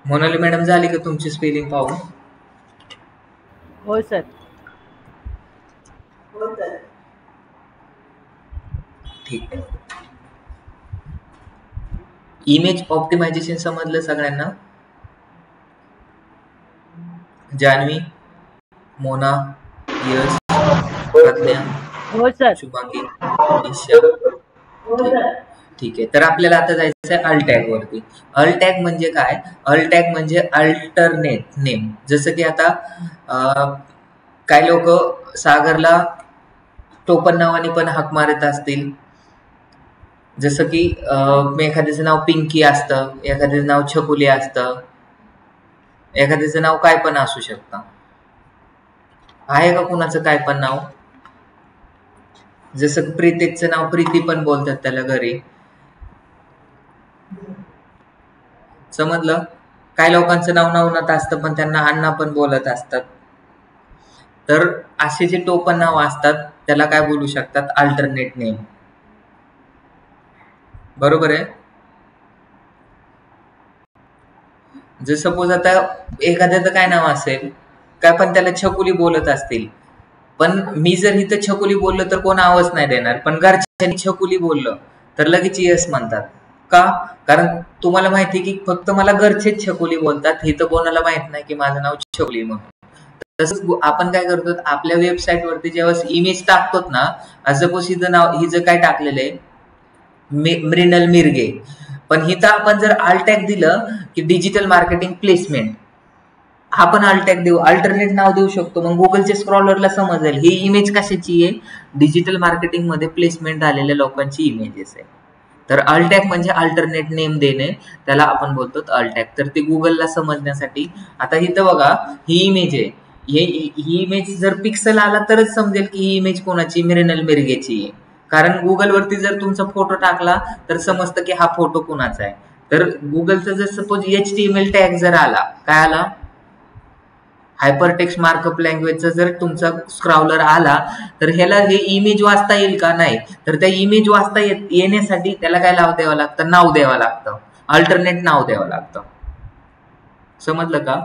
मोनाली मॅडम, झाली का तुमची स्पेलिंग पाहून? हो सर. ठीक आहे. इमेज ऑप्टिमायझेशन समजलं सगळ्यांना? जान्हवी, मोना, यश, प्रज्ञा, हो सर. शुभांगी, ईशा. ठीक आहे, तर आपल्याला आता जायचं आहे अल्टॅग वरती. अल्टॅग म्हणजे काय? अल्टॅग म्हणजे अल्टरनेट नेम. जसं की आता काही लोक सागरला टोपण नावाने पण हाक मारत असतील. जसं की एखाद्याचं नाव पिंकी असतं, एखाद्याचं नाव छकुली असतं, एखाद्याचं नाव काय पण असू शकतं. आहे का कुणाचं काय पण नाव? जसं प्रीतीचं नाव प्रीती पण बोलतात त्याला घरी. समजलं? काही लोकांचं नाव नवनाथ असतं, पण त्यांना अण्णा पण बोलत असतात. तर असे जे टोपण नाव असतात त्याला काय बोलू शकतात, अल्टरनेट नेम. बरोबर आहे? जर सपोज आता एखाद्याचं काय नाव असेल, काय पण त्याला छकुली बोलत असतील, पण मी जर इथं छकुली बोललो तर कोण आवाज नाही देणार. पण घरच्यांनी छकुली बोललं तर लगेच यस म्हणतात. का? कारण तुम्हाला माहिती की फक्त मला घरचेच छकुली बोलतात, हे तर कोणाला माहित नाही की माझं नाव छकुली म्हणून. तसंच आपण काय करतो, आपल्या वेबसाईट वरती जेव्हा इमेज टाकतो ना, सपोज हिचं नाव, हिचं काय टाकलेलं आहे, मृणाल मिरगे, पण हिथं आपण जर अल्टॅग दिलं की डिजिटल मार्केटिंग प्लेसमेंट, आपण अल्टॅग देऊ, अल्टरनेट नाव देऊ शकतो. मग गुगलच्या स्क्रॉलरला समजेल ही इमेज कशाची आहे, डिजिटल मार्केटिंग मध्ये प्लेसमेंट झालेल्या लोकांची इमेजेस आहे. तर अल्टॅग म्हणजे अल्टरनेट नेम देणे, त्याला आपण बोलतो अल्टॅग. तर ते गुगलला समजण्यासाठी. आता इथं बघा, ही इमेज आहे, ही इमेज जर पिक्सल आला तरच समजेल की ही इमेज कोणाची, मृणाल मिरगेची आहे. कारण गुगल वरती जर तुमचा फोटो टाकला तर समजतं की हा फोटो कुणाचा आहे. तर गुगलचा जर सपोज HTML टॅग जर आला, काय आला, हायपरटेक्स्ट मार्कअप लँग्वेजचा जर तुमचा स्क्रॉलर आला, तर ह्याला हे इमेज वाचता येईल का? नाही. तर त्या इमेज वाचता येण्यासाठी त्याला काय द्यावं लागतं, नाव द्यावं लागतं, अल्टरनेट नाव द्यावं लागतं. समजलं का?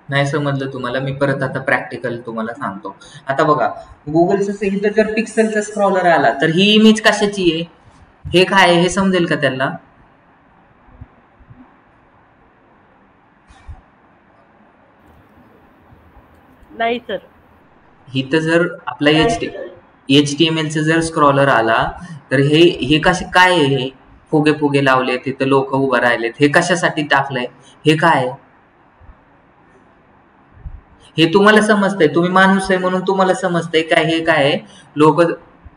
नाही समजलं तुम्हाला, मी परत आता प्रॅक्टिकल तुम्हाला सांगतो. आता बघा, गुगलचं इथं जर पिक्सेलचा स्क्रॉलर आला तर ही इमेज कशाची आहे, हे काय आहे हे समजेल का त्यांना? नाही सर. इथं जर आपला HTML जर स्क्रॉलर आला तर हे कसे काय आहे, फुगे फुगे लावले, तिथं लोक उभं राहिलेत, हे कशासाठी टाकलंय, हे काय आहे? हे तुम्हाला समजतंय, तुम्ही माणूस आहे म्हणून तुम्हाला समजतंय काय हे काय आहे. लोक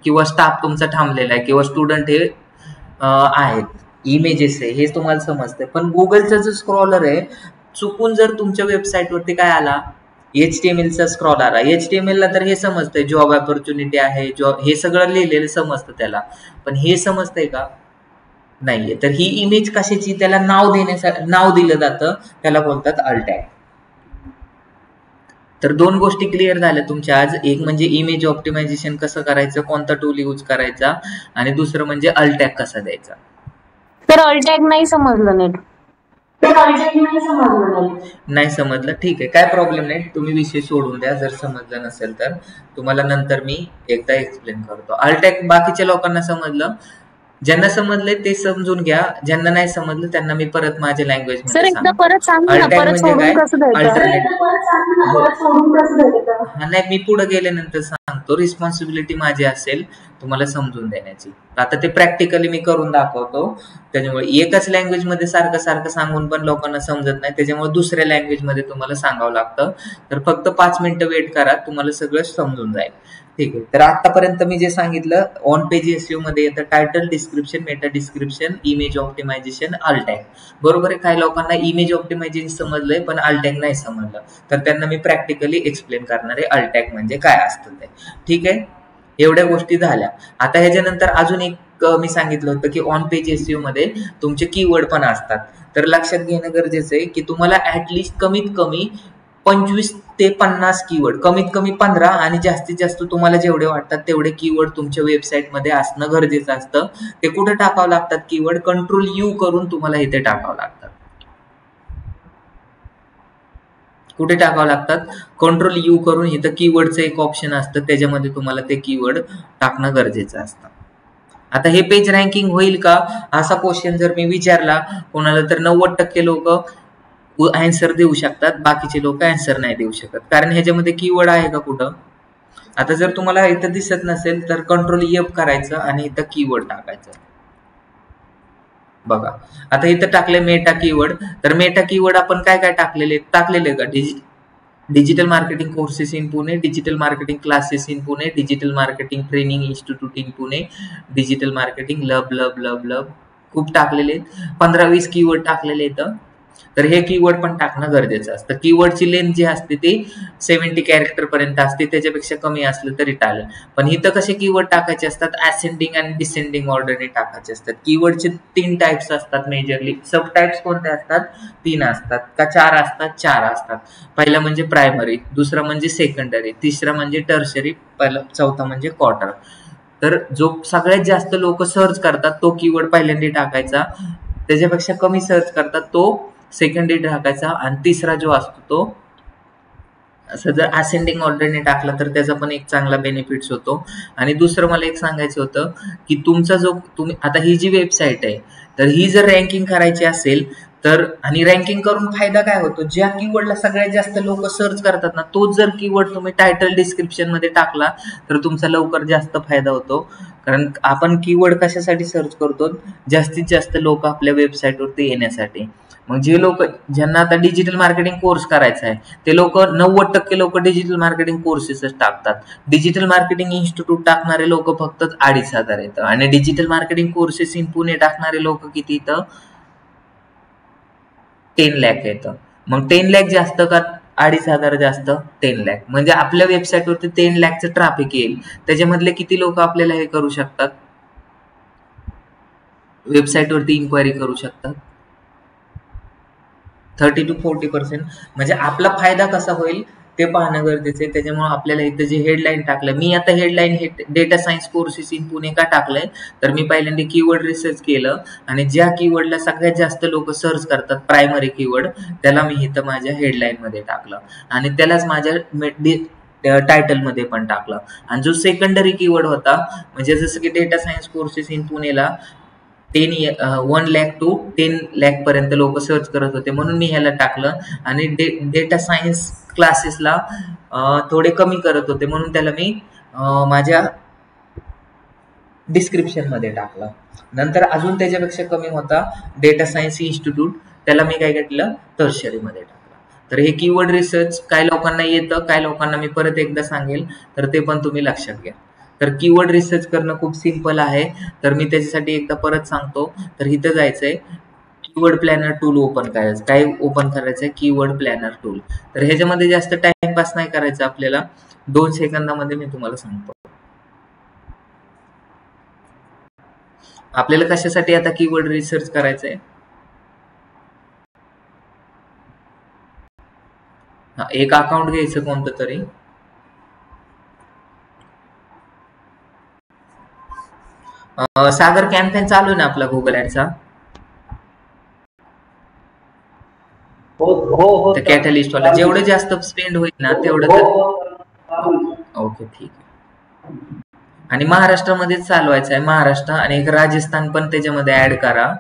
किंवा स्टाफ तुमचा थांबलेला आहे किंवा स्टुडंट हे आहेत, इमेजेस आहे, हे तुम्हाला समजतंय. पण गुगलचा जो स्क्रॉलर आहे, चुकून जर तुमच्या वेबसाईटवरती काय आला, HTMLचा स्क्रॉल आला, HTML ला तर हे समजतंय जॉब ऑपॉर्च्युनिटी आहे, जॉब, हे सगळं लिहिलेलं समजतं त्याला. पण हे समजतंय का? नाहीये. तर ही इमेज कशाची, त्याला नाव देण्यासाठी नाव दिलं जातं, त्याला बोलतात अल्ट टॅग. तर दोन गोष्टी क्लिअर झाल्या तुमच्या आज. एक म्हणजे इमेज ऑप्टिमायझेशन कसं करायचं, कोणता टूल यूज करायचा, आणि दुसरं म्हणजे अल्ट टॅग कसा द्यायचा. तर अल्ट टॅग नाही समजलं नीट. नाही समजलं, ठीक आहे, काय प्रॉब्लेम नाही, तुम्ही विषय सोडून द्या. जर समजलं नसेल तर तुम्हाला नंतर मी एकदा एक्सप्लेन करतो. अल्ट टॅग बाकीच्या लोकांना समजलं, ज्यांना समजले ते समजून घ्या, ज्यांना नाही समजलं त्यांना मी परत माझ्या लँग्वेज मध्ये एकदा परत सांगा ना, परत सोडून कसं द्यायचं. नाही, मी पुढे गेल्यानंतर सांगतो, रिस्पॉन्सिबिलिटी माझी असेल तुम्हाला समजून देण्याची. आता ते प्रॅक्टिकली मी करून दाखवतो. त्याच्यामुळे एकच लँग्वेज मध्ये सारखं सारखं सांगून पण लोकांना समजत नाही, त्याच्यामुळे दुसऱ्या लँग्वेज मध्ये तुम्हाला सांगावं लागतं. तर फक्त 5 मिनिटं वेट करा, तुम्हाला सगळं समजून जाईल. ठीक आहे. तर आतापर्यंत मी जे सांगितलं, ऑन पेज एसईओ मध्ये येतं title description, meta description, image optimisation, alt tag. बरोबर आहे. काही लोकांना इमेज ऑप्टिमायझेशन समजलंय पण अल्ट टॅग नाही समजलं, तर त्यांना मी प्रॅक्टिकली एक्सप्लेन करणार आहे अल्ट टॅग म्हणजे काय असतं ते. ठीक आहे, एवढ्या गोष्टी झाल्या. आता ह्याच्यानंतर अजून एक मी सांगितलं होतं की ऑन पेज एसईओ मध्ये तुमचे कीवर्ड पण असतात. तर लक्षात घेणं गरजेचं आहे की तुम्हाला ऍटलिस्ट कमीत कमी 25 ते 50 कीवर्ड, कमीत कमी 15 आणि जास्तीत जास्त तुम्हाला जेवढे वाटतात तेवढे कीवर्ड तुमच्या वेबसाईटमध्ये असणं गरजेचं असतं. ते कुठे टाकावं लागतात कीवर्ड, कंट्रोल यू करून तुम्हाला इथे टाकावं लागतात. कुठे टाकावं लागतात, कंट्रोल यू करून इथं कीवर्डचं एक ऑप्शन असतं, त्याच्यामध्ये तुम्हाला ते कीवर्ड टाकणं गरजेचं असतं. आता हे पेज रँकिंग होईल का असा क्वेश्चन जर मी विचारला कोणाला, तर 90% लोक आन्सर देऊ शकतात, बाकीचे लोक आन्सर नाही देऊ शकत. कारण ह्याच्यामध्ये कीवर्ड आहे का कुठं. आता जर तुम्हाला इथं दिसत नसेल तर कंट्रोल F करायचं आणि इथं कीवर्ड टाकायचं. बघा आता इथं टाकले मेटा कीवर्ड. तर मेटा कीवर्ड आपण काय काय टाकलेले का, digital marketing courses in Pune, digital marketing classes in Pune, digital marketing training institute in Pune, digital marketing लब लब लब लब, खूप टाकलेले, 15-20 कीवर्ड टाकलेले इथं. तर हे कीवर्ड पण टाकणं गरजेचं असतं. कीवर्डची लेंथ जी असते ती 70 कॅरेक्टर पर्यंत असते, त्याच्यापेक्षा कमी असलं तरी चालेल. पण इथं कसे कीवर्ड टाकायचे असतात, असेंडिंग आणि डिसेंडिंग ऑर्डरने टाकायचे असतात. कीवर्डचे 3 टाइप्स असतात मेजरली. सब टाइप्स कोणते असतात, 3 असतात का 4 असतात, 4 असतात. पहिला म्हणजे प्रायमरी, दुसरा म्हणजे सेकंडरी, तिसरा म्हणजे टर्शरी, चौथा म्हणजे क्वार्टर. तर जो सगळ्यात जास्त लोक सर्च करतात तो कीवर्ड पहिल्यांदा टाकायचा, त्याच्यापेक्षा कमी सर्च करतात तो सेकंडरी टाकायचा, आणि तिसरा जो असतो तो असं जर असेंडिंग ऑर्डरने टाकला तर त्याचा पण एक चांगला बेनिफिट्स होतो. आणि दुसरं मला एक सांगायचं होतं की तुमचा जो तुम्ही आता ही जी वेबसाईट आहे तर ही जर रँकिंग करायची असेल तर, आणि रँकिंग करून फायदा काय होतो, ज्या कीवर्डला सगळ्यात जास्त लोक सर्च करतात ना तोच जर कीवर्ड तुम्ही टायटल डिस्क्रिप्शन मध्ये टाकला तर तुमचा लवकर जास्त फायदा होतो. कारण आपण कीवर्ड कशासाठी सर्च करतो, जास्तीत जास्त लोक आपल्या वेबसाईटवरती येण्यासाठी. मग जे लोक ज्यांना आता डिजिटल मार्केटिंग कोर्स करायचा आहे ते लोक 90% लोक डिजिटल मार्केटिंग कोर्सेसच टाकतात. डिजिटल मार्केटिंग इन्स्टिट्यूट टाकणारे लोक फक्त 2,500 येतं, आणि digital marketing courses in Pune टाकणारे लोक किती येतं, 10 लाख येतं. मग 10 लाख जास्त का 2,500 जास्त, 10 लाख. म्हणजे आपल्या वेबसाईटवरती 10 लाखचं ट्रॅफिक येईल. त्याच्यामधले किती लोक आपल्याला हे करू शकतात, वेबसाईटवरती इन्क्वायरी करू शकतात, 30 to 40%. म्हणजे आपला फायदा कसा होईल ते पाहणं गरजेचं आहे. त्याच्यामुळे आपल्याला इथं जे हेडलाईन टाकलं, मी आता हेडलाईन हे data science courses in Pune का टाकलंय, तर मी पहिल्यांदा कीवर्ड रिसर्च केलं आणि ज्या कीवर्डला सगळ्यात जास्त लोक सर्च करतात प्रायमरी कीवर्ड, त्याला मी इथं माझ्या हेडलाईन मध्ये टाकलं आणि त्यालाच माझ्या टायटल मध्ये पण टाकलं. आणि जो सेकंडरी कीवर्ड होता, म्हणजे जसं की डेटा सायन्स कोर्सेस इन पुणेला 1 लाख to 10 लाख पर्यंत लोक सर्च करत होते, म्हणून मी ह्याला टाकलं. आणि डेटा सायन्स क्लासेसला थोडे कमी करत होते, म्हणून त्याला मी माझ्या डिस्क्रिप्शन मध्ये टाकला. नंतर अजून त्याच्यापेक्षा कमी होता डेटा सायन्स इन्स्टिट्यूट, त्याला मी काय घेतलं टर्शरी मध्ये टाकलं. तर हे कीवर्ड रिसर्च काय लोकांना येतं, काय लोकांना मी परत एकदा सांगेल, तर ते पण तुम्ही लक्षात घ्या. तर कीवर्ड रिसर्च करणं खूप सिंपल आहे. तर मी त्याच्यासाठी एकदा परत सांगतो. तर इथं जायचंय, कीवर्ड प्लॅनर टूल ओपन करायचं. काय ओपन करायचंय? Keyword planner tool. तर ह्याच्यामध्ये जास्त टाइमपास नाही करायचा आपल्याला, 2 सेकंदामध्ये मी तुम्हाला सांगतो. आपल्याला कशासाठी आता कीवर्ड रिसर्च करायचंय? एक अकाउंट घ्यायचं कोणतं तरी. सागर कॅम्पेन चालू आहे ना आपला गुगल ऍडचा? हो तर कॅटलिस्ट वाला जेवढं जास्त स्पेंड होईल ना तेवढं तर ओके ठीक आहे. आणि महाराष्ट्रामध्येच चालवायचं आहे, महाराष्ट्र आणि एक राजस्थान पण त्याच्यामध्ये ऍड करा.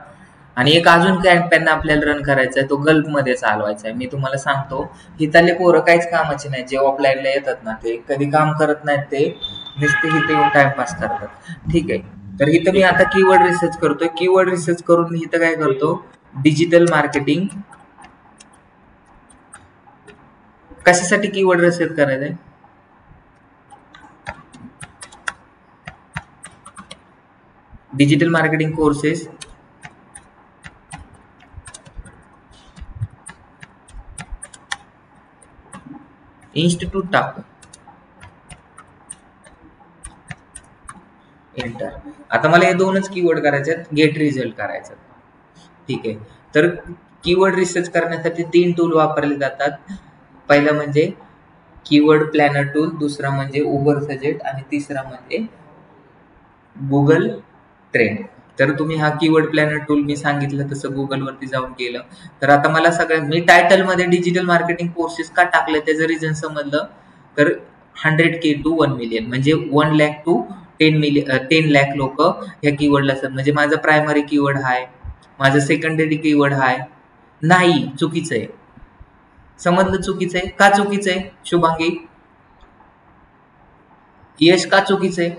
आणि एक अजून कॅम्पेन आपल्याला रन करायचा आहे, तो गल्फ मध्ये चालवायचा आहे. मी तुम्हाला सांगतो, हिताले पोरं काहीच कामाचे नाही, जे ऑफलाईनला येतात ना ते कधी काम करत नाहीत, ते नुसते इथे येऊन टाइमपास करतात. ठीक आहे. तर इथं मी आता कीवर्ड रिसर्च करतोय. कीवर्ड रिसर्च करून मी इथं काय करतो, डिजिटल मार्केटिंग. कशासाठी कीवर्ड रिसर्च करायचंय? डिजिटल मार्केटिंग कोर्सेस, इन्स्टिट्यूट टाकतो, एंटर. आता मला हे 2च कीवर्ड करायचे, गेट रिझल्ट करायचं. ठीक आहे. तर कीवर्ड रिसर्च करण्यासाठी 3 टूल वापरले जातात. पहिला म्हणजे कीवर्ड प्लॅनर टूल, दुसरा म्हणजे उबर सजेस्ट आणि तिसरा म्हणजे गुगल ट्रेंड. तर तुम्ही हा कीवर्ड प्लॅनर टूल मी सांगितलं तसं गुगल वरती जाऊन केलं. तर आता मला सगळ्यात, मी टायटल मध्ये डिजिटल मार्केटिंग कोर्सेस का टाकले त्याचं रिझन समजलं. तर 100K to 1 million म्हणजे 1 lakh to 10 lakh लोक ह्या कीवर्डला असतात. म्हणजे माझा प्रायमरी कीवर्ड हाय, माझा सेकंडरी कीवर्ड हाय नाही, चुकीचं आहे. समजलं? चुकीचं आहे. का चुकीचं आहे शुभांगी? यश का चुकीचं आहे?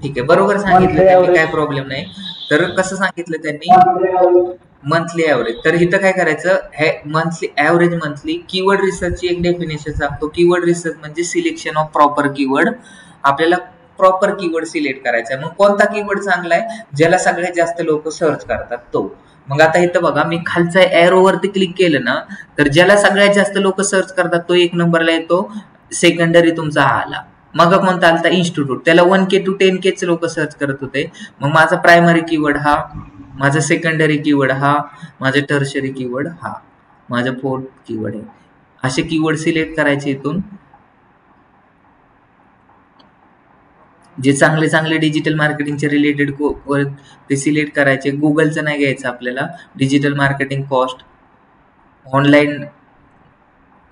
ठीक आहे, बरोबर सांगितलं त्यांनी, काय प्रॉब्लेम नाही. तर कसं सांगितलं त्यांनी? Monthly average. तर इथं काय करायचं, हे मंथली ऍव्हरेज, मंथली कीवर्ड रिसर्चची एक डेफिनेशन सांगतो. कीवर्ड रिसर्च म्हणजे सिलेक्शन ऑफ प्रॉपर कीवर्ड. आपल्याला प्रॉपर कीवर्ड सिलेक्ट करायचा आहे. मग कोणता कीवर्ड चांगला आहे? ज्याला सगळ्यात जास्त लोक सर्च करतात तो. मग आता इथं बघा, मी खालच्या एरो वरती क्लिक केलं ना, तर ज्याला सगळ्यात जास्त लोक सर्च करतात तो 1 नंबरला येतो. सेकंडरी तुमचा हा आला. मग कोणता आलता? इन्स्टिट्यूट. त्याला 1K to 10K लोक सर्च करत होते. मग माझा प्रायमरी कीवर्ड हा, माझा सेकंडरी कीवर्ड हा, माझा टर्शरी कीवर्ड हा, माझा फोर्थ कीवर्ड आहे. असे कीवर्ड सिलेक्ट करायचे इथून. जे चांगले चांगले डिजिटल मार्केटिंगचे रिलेटेड ते सिलेक्ट करायचे. गुगलचं नाही घ्यायचं आपल्याला. Digital marketing cost, online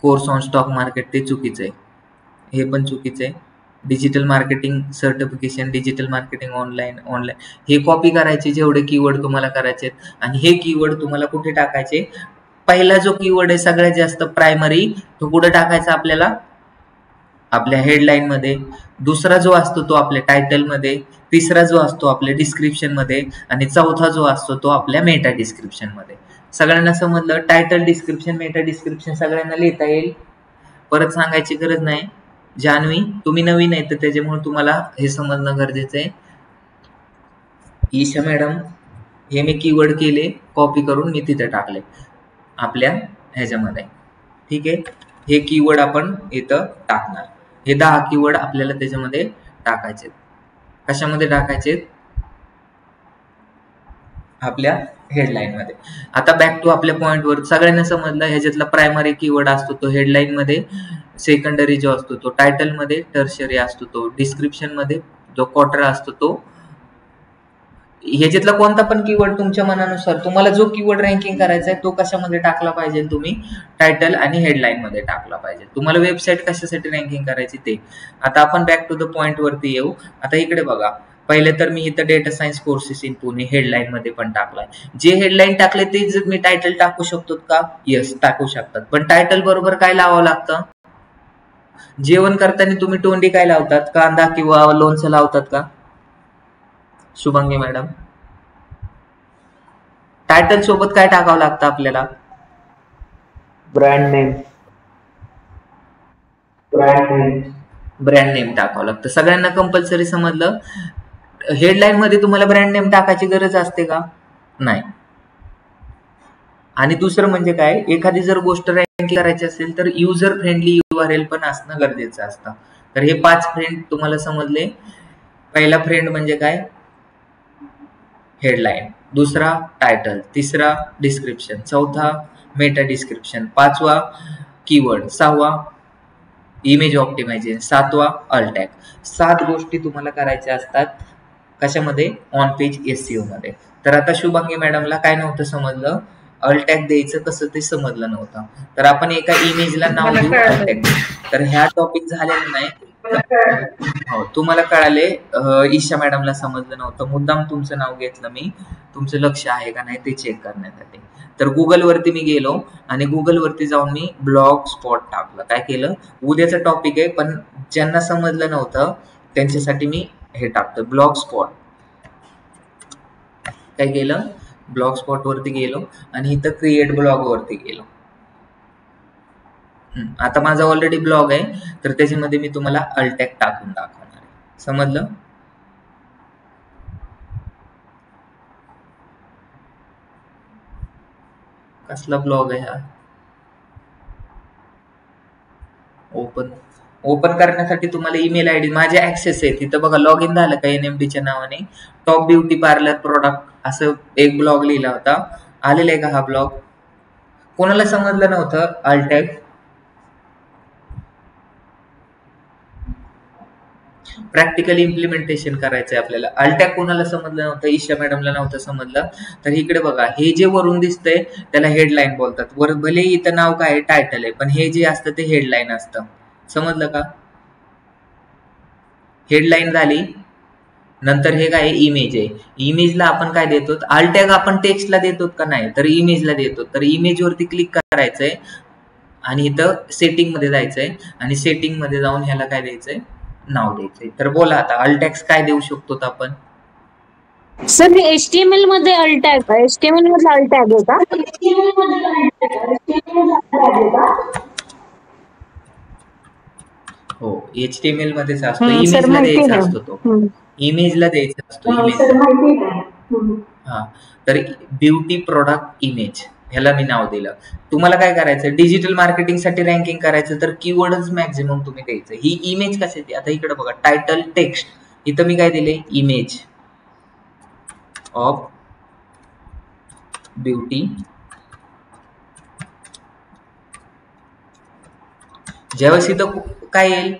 course on stock market ते चुकीचं आहे, हे पण चुकीचं आहे. Digital marketing certification, digital marketing online हे कॉपी करायचे जेवढे कीवर्ड तुम्हाला करायचे. आणि हे कीवर्ड तुम्हाला कुठे टाकायचे? पहिला जो कीवर्ड आहे सगळ्यात जास्त प्रायमरी, तो कुठे टाकायचा आपल्याला? आपल्या हेडलाईन मध्ये. दुसरा जो असतो तो आपल्या टायटल मध्ये, तिसरा जो असतो आपल्या डिस्क्रिप्शन मध्ये, आणि चौथा जो असतो तो आपल्या मेटा डिस्क्रिप्शन मध्ये. सगळ्यांना समजलं? टायटल, डिस्क्रिप्शन, मेटा डिस्क्रिप्शन सगळ्यांना लिहिता येईल, परत सांगायची गरज नाही. जान्हवी, तुम्ही नवीन आहे तर त्याच्यामुळे तुम्हाला हे समजणं गरजेचं आहे. ईशा मॅडम, हे मी कीवर्ड केले, कॉपी करून मी तिथे टाकले आपल्या ह्याच्यामध्ये. ठीक आहे. हे कीवर्ड आपण इथं टाकणार. हे 10 कीवर्ड आपल्याला त्याच्यामध्ये टाकायचे. कशामध्ये टाकायचे? आपल्या हेडलाईन मध्ये. आता बॅक टू आपल्या पॉइंटवर. सगळ्यांना समजलं, ह्याच्यातला प्रायमरी कीवर्ड असतो तो हेडलाईन मध्ये, सेकंडरी जो असतो तो टायटल मध्ये, टर्शरी असतो तो डिस्क्रिप्शन मध्ये, जो क्वार्टर असतो तो. ह्याच्यातला कोणता पण कीवर्ड तुमच्या मनानुसार, तुम्हाला जो कीवर्ड रँकिंग करायचा आहे तो कशामध्ये टाकला पाहिजे? तुम्ही टायटल आणि हेडलाईन मध्ये टाकला पाहिजे. तुम्हाला वेबसाईट कशासाठी रँकिंग करायची ते. आता आपण बॅक टू द पॉइंट वरती येऊ. आता इकडे बघा, पहिले तर मी इथं data science courses in Pune headline मध्ये पण टाकलाय. जे हेडलाईन टाकले ते मी टायटल टाकू शकतो का? यस, टाकू शकतात. पण टायटल बरोबर काय लावावं लागतं? जेवण करताना तुम्ही तोंडी काय लावतात? कांदा किंवा लोणचं लावतात का शुभांगी मॅडम? टायटल सोबत काय टाकावं लागतं आपल्याला? Brand name. ब्रँड नेम टाकावं लागतं. सगळ्यांना कंपल्सरी समजलं? हेडलाईन मध्ये तुम्हाला ब्रँड नेम टाकायची गरज असते का? नाही. आणि दुसरं म्हणजे काय, एखादी जर गोष्ट रँकिंग करायची असेल तर युजर फ्रेंडली URL पण असणं गरजेचं असतं. तर हे 5 फ्रेंड तुम्हाला समजले. पहिला फ्रेंड म्हणजे काय? हेडलाईन. दुसरा टायटल. तिसरा डिस्क्रिप्शन. चौथा मेटा डिस्क्रिप्शन. 5वा कीवर्ड. 6वा इमेज ऑप्टिमायझेशन. 7वा अल्ट टॅग. 7 गोष्टी तुम्हाला करायच्या असतात कशामध्ये? ऑन पेज SEO मध्ये. तर आता शुभांगी मॅडमला काय नव्हतं समजलं? अल्ट टॅग द्यायचं कसं ते समजलं नव्हतं. तर आपण एका इमेजला नाव देऊ अल्ट टॅग. तर ह्या टॉपिक झालेला नाही. हो, तुम्हाला कळाले. ईशा मॅडमला समजलं नव्हतं. मुद्दाम तुमचं नाव घेतलं मी, तुमचं लक्ष आहे का नाही ते चेक करण्यासाठी. तर गुगल वरती मी गेलो आणि गुगल वरती जाऊन मी ब्लॉग स्पॉट टाकलं. काय केलं? उद्याचं टॉपिक आहे पण ज्यांना समजलं नव्हतं त्यांच्यासाठी मी हे टाकतो ब्लॉग स्पॉट. काय केलं? ब्लॉग स्पॉट वरती गेलो आणि इथं क्रिएट ब्लॉग वरती गेलो. आता माझा ऑलरेडी ब्लॉग आहे तर त्याच्यामध्ये मी तुम्हाला अल्ट टॅग टाकून दाखवणार आहे. समजलं? कसला ब्लॉग आहे हा? ओपन करण्यासाठी तुम्हाला ईमेल आयडी माझे ऍक्सेस आहे. तिथं बघा लॉग इन झालं का NMDच्या नावाने. टॉप ब्युटी पार्लर प्रोडक्ट असं एक ब्लॉग लिहिला होता. आलेला आहे का हा ब्लॉग? कोणाला समजलं नव्हतं अल्ट टॅग? प्रॅक्टिकल इम्प्लिमेंटेशन करायचंय आपल्याला. अल्ट टॅग कोणाला समजलं नव्हतं? ईशा मॅडमला नव्हतं समजलं. तर इकडे बघा, हे जे वरून दिसतंय त्याला हेडलाईन बोलतात. वर भले इथं नाव काय टायटल आहे पण हे जे असतं ते हेडलाईन असतं. समजलं का? हेडलाईन झाली. नंतर हे काय? इमेज आहे. इमेजला आपण काय देतो? अल्ट टॅग आपण टेक्स्टला देतो का नाही? तर इमेजला देतो. तर इमेज वरती क्लिक करायचंय आणि इथं सेटिंग मध्ये जायचंय आणि सेटिंग मध्ये जाऊन ह्याला काय द्यायचंय? नाव द्यायचंय. तर बोला आता अल्ट टॅग्स काय देऊ शकतो आपण? सर हे HTML मध्ये अल्ट टॅग, HTML मध्ये अल्ट टॅग आहे का? हो, HTML मध्येच असतो. इमेजला द्यायचा असतो तो. इमेजला द्यायचा असतो. हा, तर ब्युटी प्रोडक्ट इमेज ह्याला मी नाव दिलं. तुम्हाला काय करायचं? डिजिटल मार्केटिंग साठी रँकिंग करायचं तर कीवर्डच मॅक्झिमम तुम्ही द्यायचं. ही इमेज कशाची? आता इकडे बघा, टायटल टेक्स्ट. इथं मी काय दिले? Image of beauty. ज्यावेळेस इथं काय येईल?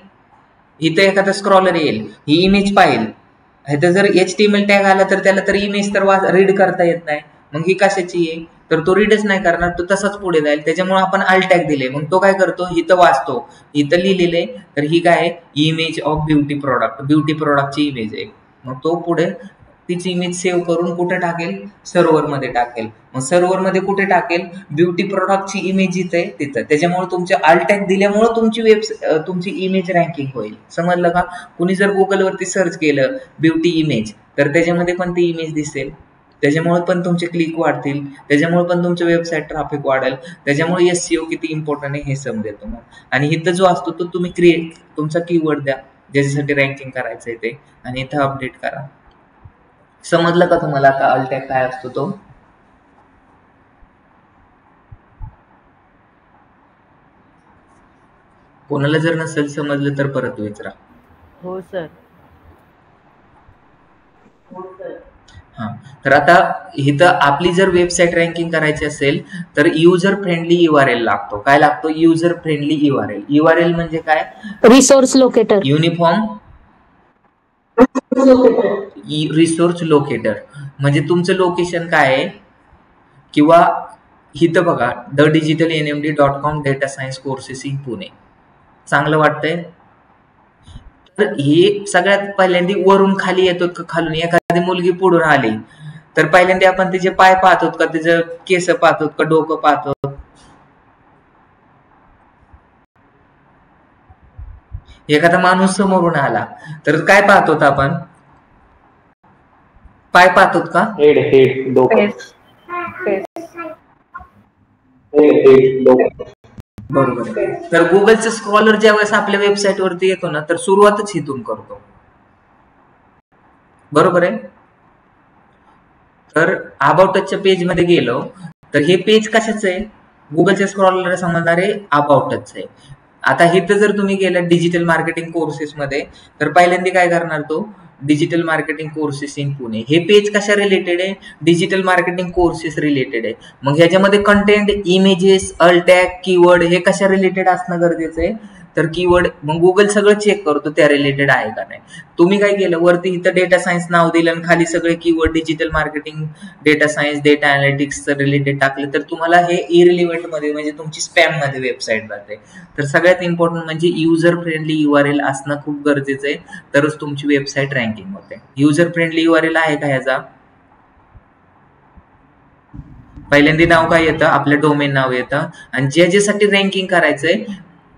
इथं एखादा स्क्रॉलर येईल, ही इमेज पाहिल. इथं जर HTML टॅग आला तर त्याला तर इमेज तर रीड करता येत नाही. मग ही कशाची आहे? तर तो रीडच नाही करणार, तो तसाच पुढे जाईल. त्याच्यामुळे आपण अल्ट टॅग दिले. मग तो काय करतो? इथं वाचतो. इथं लिहिलेले तर ही काय आहे? Image of beauty product. Beauty प्रोडक्टची इमेज आहे. मग तो पुढे तीच इमेज सेव्ह करून कुठे टाकेल? सर्व्हर मध्ये टाकेल. मग सर्व्हर मध्ये कुठे टाकेल? ब्युटी प्रोडक्टची इमेज इथे तिथं. त्याच्यामुळे तुमचे अल्ट टॅग दिल्यामुळे तुमची इमेज रँकिंग होईल. समजलं का? कुणी जर गुगल वरती सर्च केलं ब्युटी इमेज तर त्याच्यामध्ये पण ती इमेज दिसेल. त्याच्यामुळे पण तुमचे क्लिक वाढतील. त्याच्यामुळे पण तुमचं वेबसाईट ट्रॅफिक वाढेल. त्याच्यामुळे SEO किती इम्पॉर्टंट आहे हे समजेल तुम्हाला. आणि इथं जो असतो तो तुम्ही तुमचा कीवर्ड द्या ज्याच्यासाठी रँकिंग करायचंय ते आणि इथं अपडेट करा. समजलं का तुम्हाला आता अल्ट टॅग काय असतो तो? कोणाला जर नसेल समजलं तर परत विचारा. हो सर. हा, तर आता इथं आपली जर वेबसाईट रँकिंग करायची असेल तर युजर फ्रेंडली URL लागतो. काय लागतो? User friendly URL. URL म्हणजे काय? Resource locator. Uniform resource locator. म्हणजे तुमचं लोकेशन काय आहे किंवा इथं बघा thedigitalnmd.com data science courses in Pune. चांगलं वाटतंय? तर हे सगळ्यात पहिल्यांदा वरून खाली येतो का खालून? एखादी मुलगी पुढून आली तर पहिल्यांदा आपण तिचे पाय पाहतो का, तिचं केस पाहतो का, डोकं पाहतो? एखादा माणूस समोरून आला तर काय पाहतो आपण? पाय पाहतो का? हेड डोकं. बरोबर आहे. तर गुगलचं स्क्रॉलर ज्यावेळेस आपल्या वेबसाईट वरती येतो ना, तर सुरुवातच इथून करतो. बरोबर आहे. तर अबाउट टचच्या पेज मध्ये गेलो तर हे पेज कशाचं आहे? गुगलच्या स्क्रॉलरला समजणार आहे अबाउट टच आहे. आता इथं जर तुम्ही गेला डिजिटल मार्केटिंग कोर्सेस मध्ये तर पहिल्यांदा काय करणार तो? Digital marketing courses in Pune. हे पेज कशा रिलेटेड आहे? डिजिटल मार्केटिंग कोर्सेस रिलेटेड आहे. मग ह्याच्यामध्ये content, images, alt tag, keyword हे कशा रिलेटेड असणं गरजेचं आहे? तर कीवर्ड मग गुगल सगळं चेक करतो त्या रिलेटेड आहे का नाही. तुम्ही काय केलं, वरती इथं डेटा सायन्स नाव दिलं आणि खाली सगळे keyword digital marketing, data science, data analytics related टाकले तर तुम्हाला हे इरिलिव्हंट मध्ये म्हणजे तुमची स्पॅम मध्ये वेबसाईट जाते. तर सगळ्यात इम्पॉर्टंट म्हणजे युजर फ्रेंडली URL असणं खूप गरजेचं आहे, तरच तुमची वेबसाईट रँकिंग होते. युजर फ्रेंडली URL आहे का ह्याचा? पहिल्यांदा नाव काय येतं? आपलं डोमेन नाव येतं आणि ज्याच्यासाठी रँकिंग करायचंय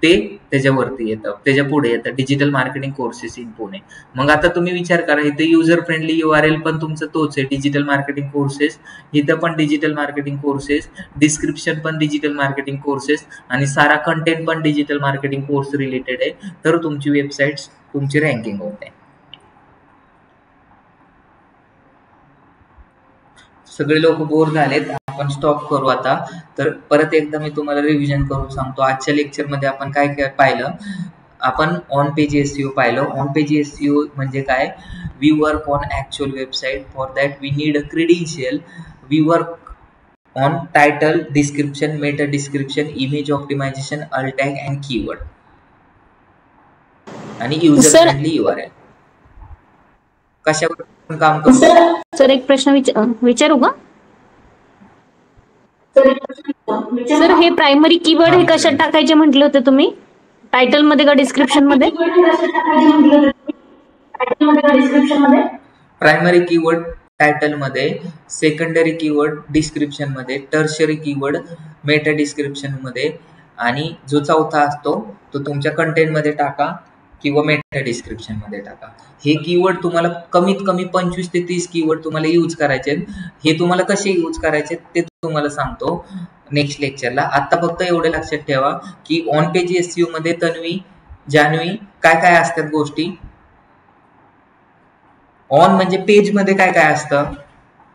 ते त्याच्यावरती येतं, त्याच्या पुढे येतं digital marketing courses in Pune. मग आता तुम्ही विचार करा, इथे युजर फ्रेंडली URL पण तुमचं तोच आहे, डिजिटल मार्केटिंग कोर्सेस. इथं पण डिजिटल मार्केटिंग कोर्सेस, डिस्क्रिप्शन पण डिजिटल मार्केटिंग कोर्सेस आणि सारा कंटेंट पण डिजिटल मार्केटिंग कोर्स रिलेटेड आहे, तर तुमची वेबसाईट तुमची रँकिंग होते. सगळे लोक बोर झालेत, आपण स्टॉप करू आता. तर परत एकदा मी तुम्हाला रिव्हिजन करून सांगतो. आजच्या लेक्चरमध्ये आपण काय काय पाहिलं? आपण ऑन पेज SEO पाहिलं. ऑन पेज SEO म्हणजे काय? We work on actual website. For that we need a credential. We work on title, description, meta description, image optimisation, alt tag and keyword आणि युजर फ्रेंडली URL. कशावर काम करतो? Sir एक प्रश्न विचारू का? सर हे प्रायमरी कीवर्ड हे कशात टाकायचे म्हटले होते तुम्ही? टायटल मध्ये का डिस्क्रिप्शन मध्ये? प्रायमरी कीवर्ड टायटल मध्ये, सेकंडरी कीवर्ड डिस्क्रिप्शन मध्ये, टर्शरी कीवर्ड मेटा डिस्क्रिप्शन मध्ये आणि जो चौथा असतो तो तुमच्या कंटेंट मध्ये टाका किंवा मेटा डिस्क्रिप्शन मध्ये टाका. हे कीवर्ड तुम्हाला कमीत कमी 25 ते 30 कीवर्ड तुम्हाला यूज करायचे. हे तुम्हाला कसे यूज करायचे ते तुम्हाला सांगतो नेक्स्ट लेक्चरला. आता फक्त एवढे लक्षात ठेवा की ऑन पेज SEO मध्ये तन्वी, जान्हवी काय काय असतात गोष्टी. ऑन म्हणजे पेज मध्ये काय काय असतं?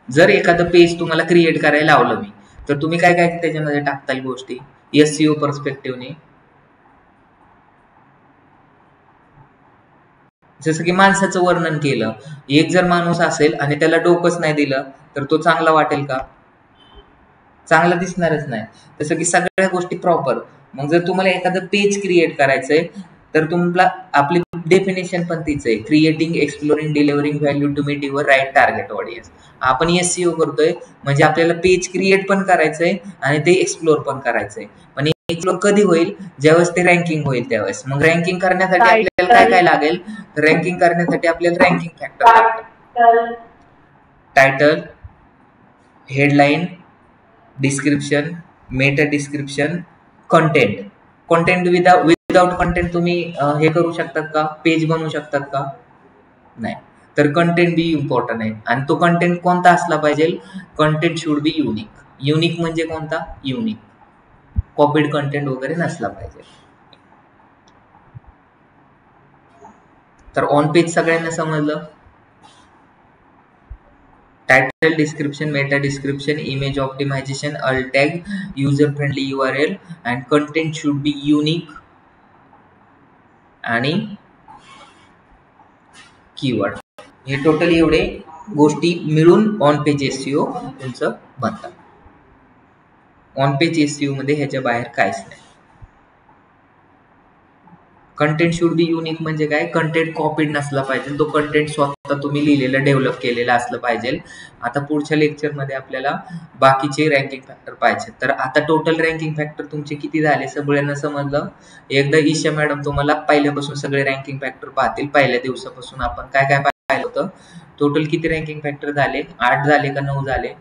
जर एखादं पेज तुम्हाला क्रिएट करायला लावलं मी, तर तुम्ही काय काय त्याच्यामध्ये टाकताल गोष्टी SEO पर्स्पेक्टिव्हने? जसं की माणसाचं वर्णन केलं. एक जर माणूस असेल आणि त्याला डोकंच नाही दिलं तर तो चांगला वाटेल का? चांगला दिसणारच नाही. तसं की सगळ्या गोष्टी प्रॉपर. मग जर तुम्हाला एखादं पेज क्रिएट करायचंय तर तुम्हाला आपली डेफिनेशन पण तीच आहे, creating, exploring, delivering value to meet your right target audience. आपण SEO करतोय म्हणजे आपल्याला पेज क्रिएट पण करायचंय आणि ते एक्सप्लोर पण करायचंय. पण एक्सप्लोर कधी होईल? ज्यावेळेस ते रँकिंग होईल त्यावेळेस. मग रँकिंग करण्यासाठी आपल्याला काय काय लागेल? तर रँकिंग करण्यासाठी आपल्याला रँकिंग फॅक्टर लागतात. Title, headline, description, meta description, content. Content without content तुम्ही हे करू शकतात का? पेज बनवू शकतात का? नाही. तर कंटेंट बी इम्पॉर्टंट आहे आणि तो कंटेंट कोणता असला पाहिजे? Content should be unique. Unique म्हणजे कोणता? युनिक. कॉपीड कंटेंट वगैरे नसला पाहिजे. तर ऑन पेज सगळ्यांना समजलं. Title, description, meta description, image optimisation, alt tag, user friendly URL and content should be unique आणि कीवर्ड. हे टोटल एवढे गोष्टी मिळून ऑन पेज SEO तुमचं बनतं. ऑन पेज SEO मध्ये ह्याच्या बाहेर काहीच नाही. कंटेंट शुड बी युनिक म्हणजे काय? कंटेंट कॉपीड नसला पाहिजे. तो कंटेंट स्वतः तुम्ही लिहिलेला, डेव्हलप केलेला असलं पाहिजे. आता पुढच्या लेक्चरमध्ये आपल्याला बाकीचे रँकिंग फॅक्टर पाहिजे. तर आता टोटल रँकिंग फॅक्टर तुमचे किती झाले सगळ्यांना समजलं? एकदा ईशा मॅडम तुम्हाला पहिल्यापासून सगळे रँकिंग फॅक्टर पाहतील. पहिल्या दिवसापासून आपण काय काय पाहिलं होतं. टोटल किती रँकिंग फॅक्टर झाले? 8 झाले का 9 झाले?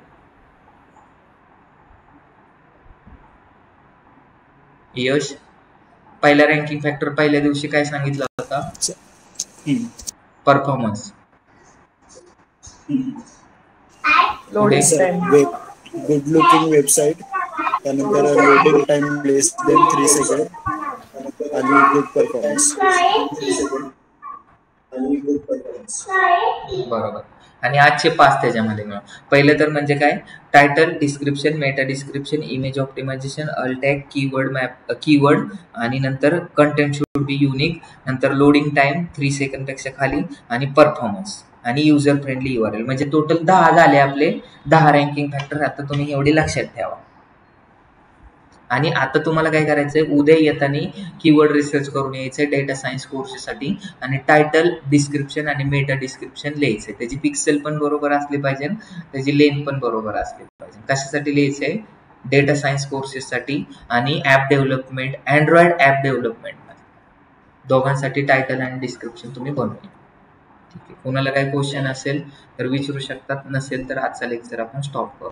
यश पहिला रँकिंग फॅक्टर पहिल्या दिवशी काय सांगितलं होता? परफॉर्मन्स. गुड लुकिंग वेबसाईट, त्यानंतर loading time less than 3 second आणि गुड परफॉर्मन्स. बरोबर. आणि आजचे 5 त्याच्यामध्ये मिळून. पहिलं तर म्हणजे काय? Title, description, meta description, image optimisation, alt tag, keyword आणि नंतर कंटेंट शुड बी युनिक, नंतर लोडिंग टाइम 3 सेकंड पेक्षा खाली आणि परफॉर्मन्स आणि युजर फ्रेंडली URL. म्हणजे टोटल 10 झाले आपले, 10 रँकिंग फॅक्टर. आता तुम्ही एवढे लक्षात ठेवा. आणि आता तुम्हाला काय करायचंय, उद्या येताना कीवर्ड रिसर्च करून यायचंय डेटा सायन्स कोर्ससाठी आणि टायटल, डिस्क्रिप्शन आणि मेटा डिस्क्रिप्शन लिहायचंय. त्याची पिक्सेल पण बरोबर असली पाहिजे, त्याची लेंथ पण बरोबर असली पाहिजे. कशासाठी लिहायचंय? डेटा सायन्स कोर्सेससाठी आणि app development, Android app development दोघांसाठी टायटल आणि डिस्क्रिप्शन तुम्ही बनवा. ठीक आहे. कोणाला काही क्वेश्चन असेल तर विचारू शकतात, नसेल तर आजचा लेक्चर आपण स्टॉप करू.